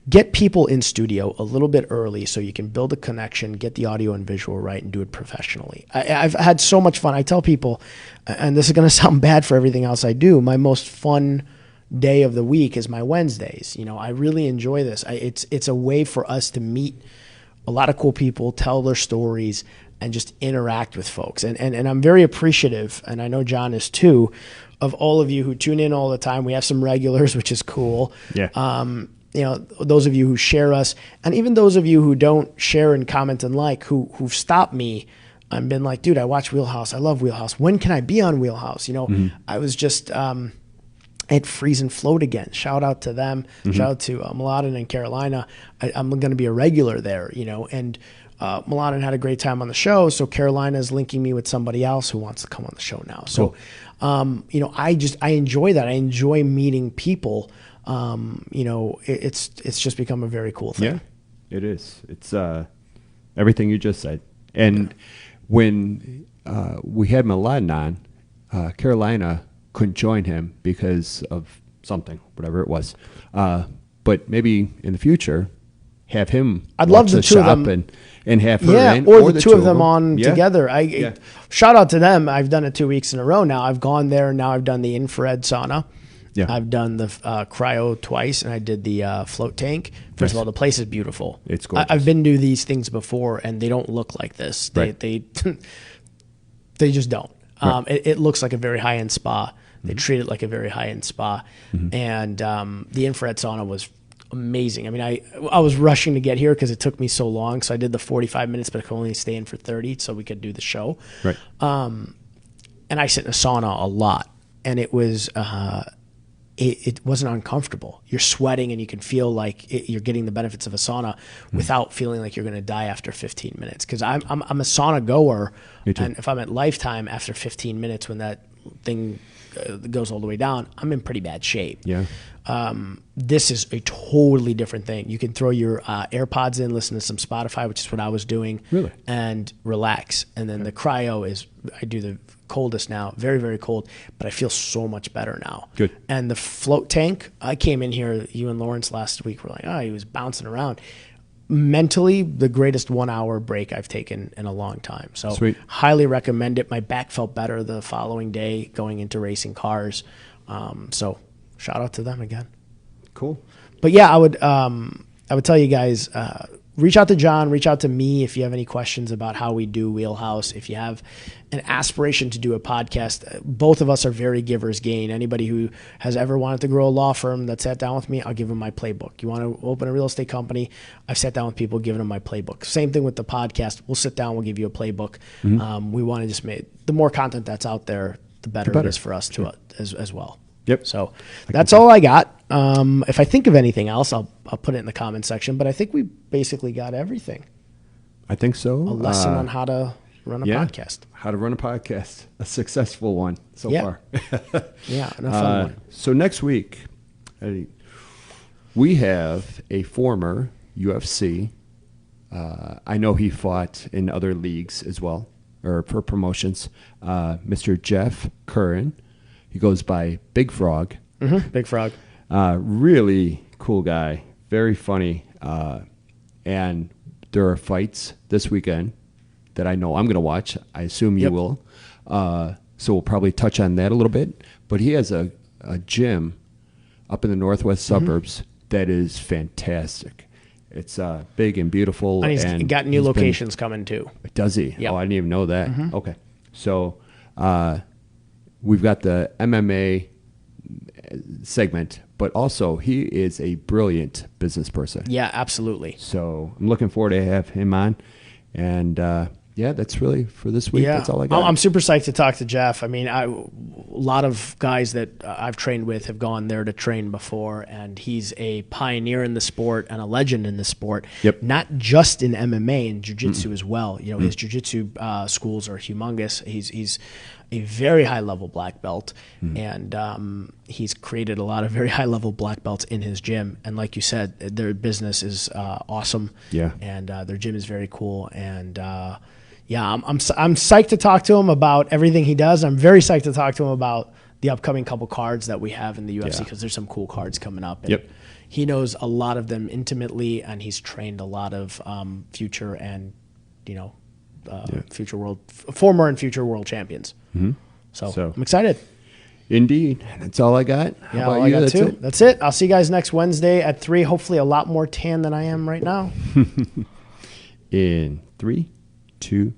get people in studio a little bit early so you can build a connection, get the audio and visual right, and do it professionally. I've had so much fun. I tell people, and this is going to sound bad for everything else I do, my most fun day of the week is my Wednesdays. I really enjoy this. It's a way for us to meet a lot of cool people, tell their stories, and just interact with folks. And I'm very appreciative, and I know John is too, of all of you who tune in all the time. We have some regulars, which is cool. Yeah. Those of you who share us, and even those of you who don't share and comment and who've stopped me and been like, dude, I watch WheelHouse. I love WheelHouse. When can I be on WheelHouse? I was just at Freeze and Float again. Shout out to them. Shout out to Mladen and Carolina. I'm going to be a regular there, and Mladen had a great time on the show, so Carolina is linking me with somebody else who wants to come on the show now. So, I enjoy that. I enjoy meeting people. It's just become a very cool thing. Yeah, it is. It's everything you just said. And when we had Mladen on, Carolina couldn't join him because of something, whatever it was. But maybe in the future, have him. I'd love the two of them and have her in, or the two of them on together. Shout out to them. I've done it 2 weeks in a row now. I've gone there. Now I've done the infrared sauna. Yeah. I've done the cryo twice, and I did the float tank. First of all, the place is beautiful. It's gorgeous. I've been to these things before, and they don't look like this. They just don't. It looks like a very high-end spa. They treat it like a very high-end spa. And the infrared sauna was amazing. I mean, I was rushing to get here because it took me so long. So I did the 45 minutes, but I could only stay in for 30 so we could do the show. Right. And I sit in a sauna a lot, and it was it wasn't uncomfortable. You're sweating, and you can feel like you're getting the benefits of a sauna without feeling like you're going to die after 15 minutes. Because I'm a sauna goer, and if I'm at Lifetime after 15 minutes when that thing goes all the way down, I'm in pretty bad shape. Yeah. This is a totally different thing. You can throw your AirPods in, listen to some Spotify, which is what I was doing, and relax. And then the cryo is, I do the coldest now, very, very cold, but I feel so much better now. Good. And the float tank, I came in here, you and Lawrence last week were like, oh, he was bouncing around. Mentally, the greatest 1 hour break I've taken in a long time. So highly recommend it. My back felt better the following day going into racing cars. So shout out to them again. Cool. But yeah, I would tell you guys, reach out to John, reach out to me if you have any questions about how we do WheelHouse. If you have an aspiration to do a podcast, both of us are very givers gain. Anybody who has ever wanted to grow a law firm that sat down with me, I'll give them my playbook. You want to open a real estate company, I've sat down with people, giving them my playbook. Same thing with the podcast. We'll sit down, we'll give you a playbook. We want to just make the more content that's out there, the better it is for us to as well. Yep. So that's all I got. If I think of anything else, I'll put it in the comment section. But I think we basically got everything. I think so. A lesson on how to run a podcast. How to run a podcast, a successful one so far. Yeah, and a fun one. So next week, we have a former UFC. I know he fought in other leagues as well, or for promotions. Mr. Jeff Curran. He goes by Big Frog. Mm-hmm. Big Frog. Really cool guy. Very funny. And there are fights this weekend that I know I'm going to watch. I assume you will. So we'll probably touch on that a little bit. But he has a gym up in the northwest suburbs that is fantastic. It's big and beautiful. And he's got new locations coming too. Does he? Yep. Oh, I didn't even know that. Okay. So we've got the MMA segment, but also he is a brilliant business person. Yeah, absolutely. So I'm looking forward to have him on. And that's really for this week. Yeah. That's all I got. I'm super psyched to talk to Jeff. I mean, a lot of guys that I've trained with have gone there to train before, and he's a pioneer in the sport and a legend in the sport. Yep. Not just in MMA and jiu-jitsu as well. You know, his jiu-jitsu schools are humongous. He's a very high-level black belt, and he's created a lot of very high-level black belts in his gym. And like you said, their business is awesome. Yeah. And their gym is very cool. And I'm psyched to talk to him about everything he does. I'm very psyched to talk to him about the upcoming couple cards that we have in the UFC because there's some cool cards coming up. And he knows a lot of them intimately, and he's trained a lot of future and former and future world champions. So I'm excited. Indeed. That's all I got. Yeah, How about all I you? got too. That's it. I'll see you guys next Wednesday at 3. Hopefully a lot more tan than I am right now. In 3, 2,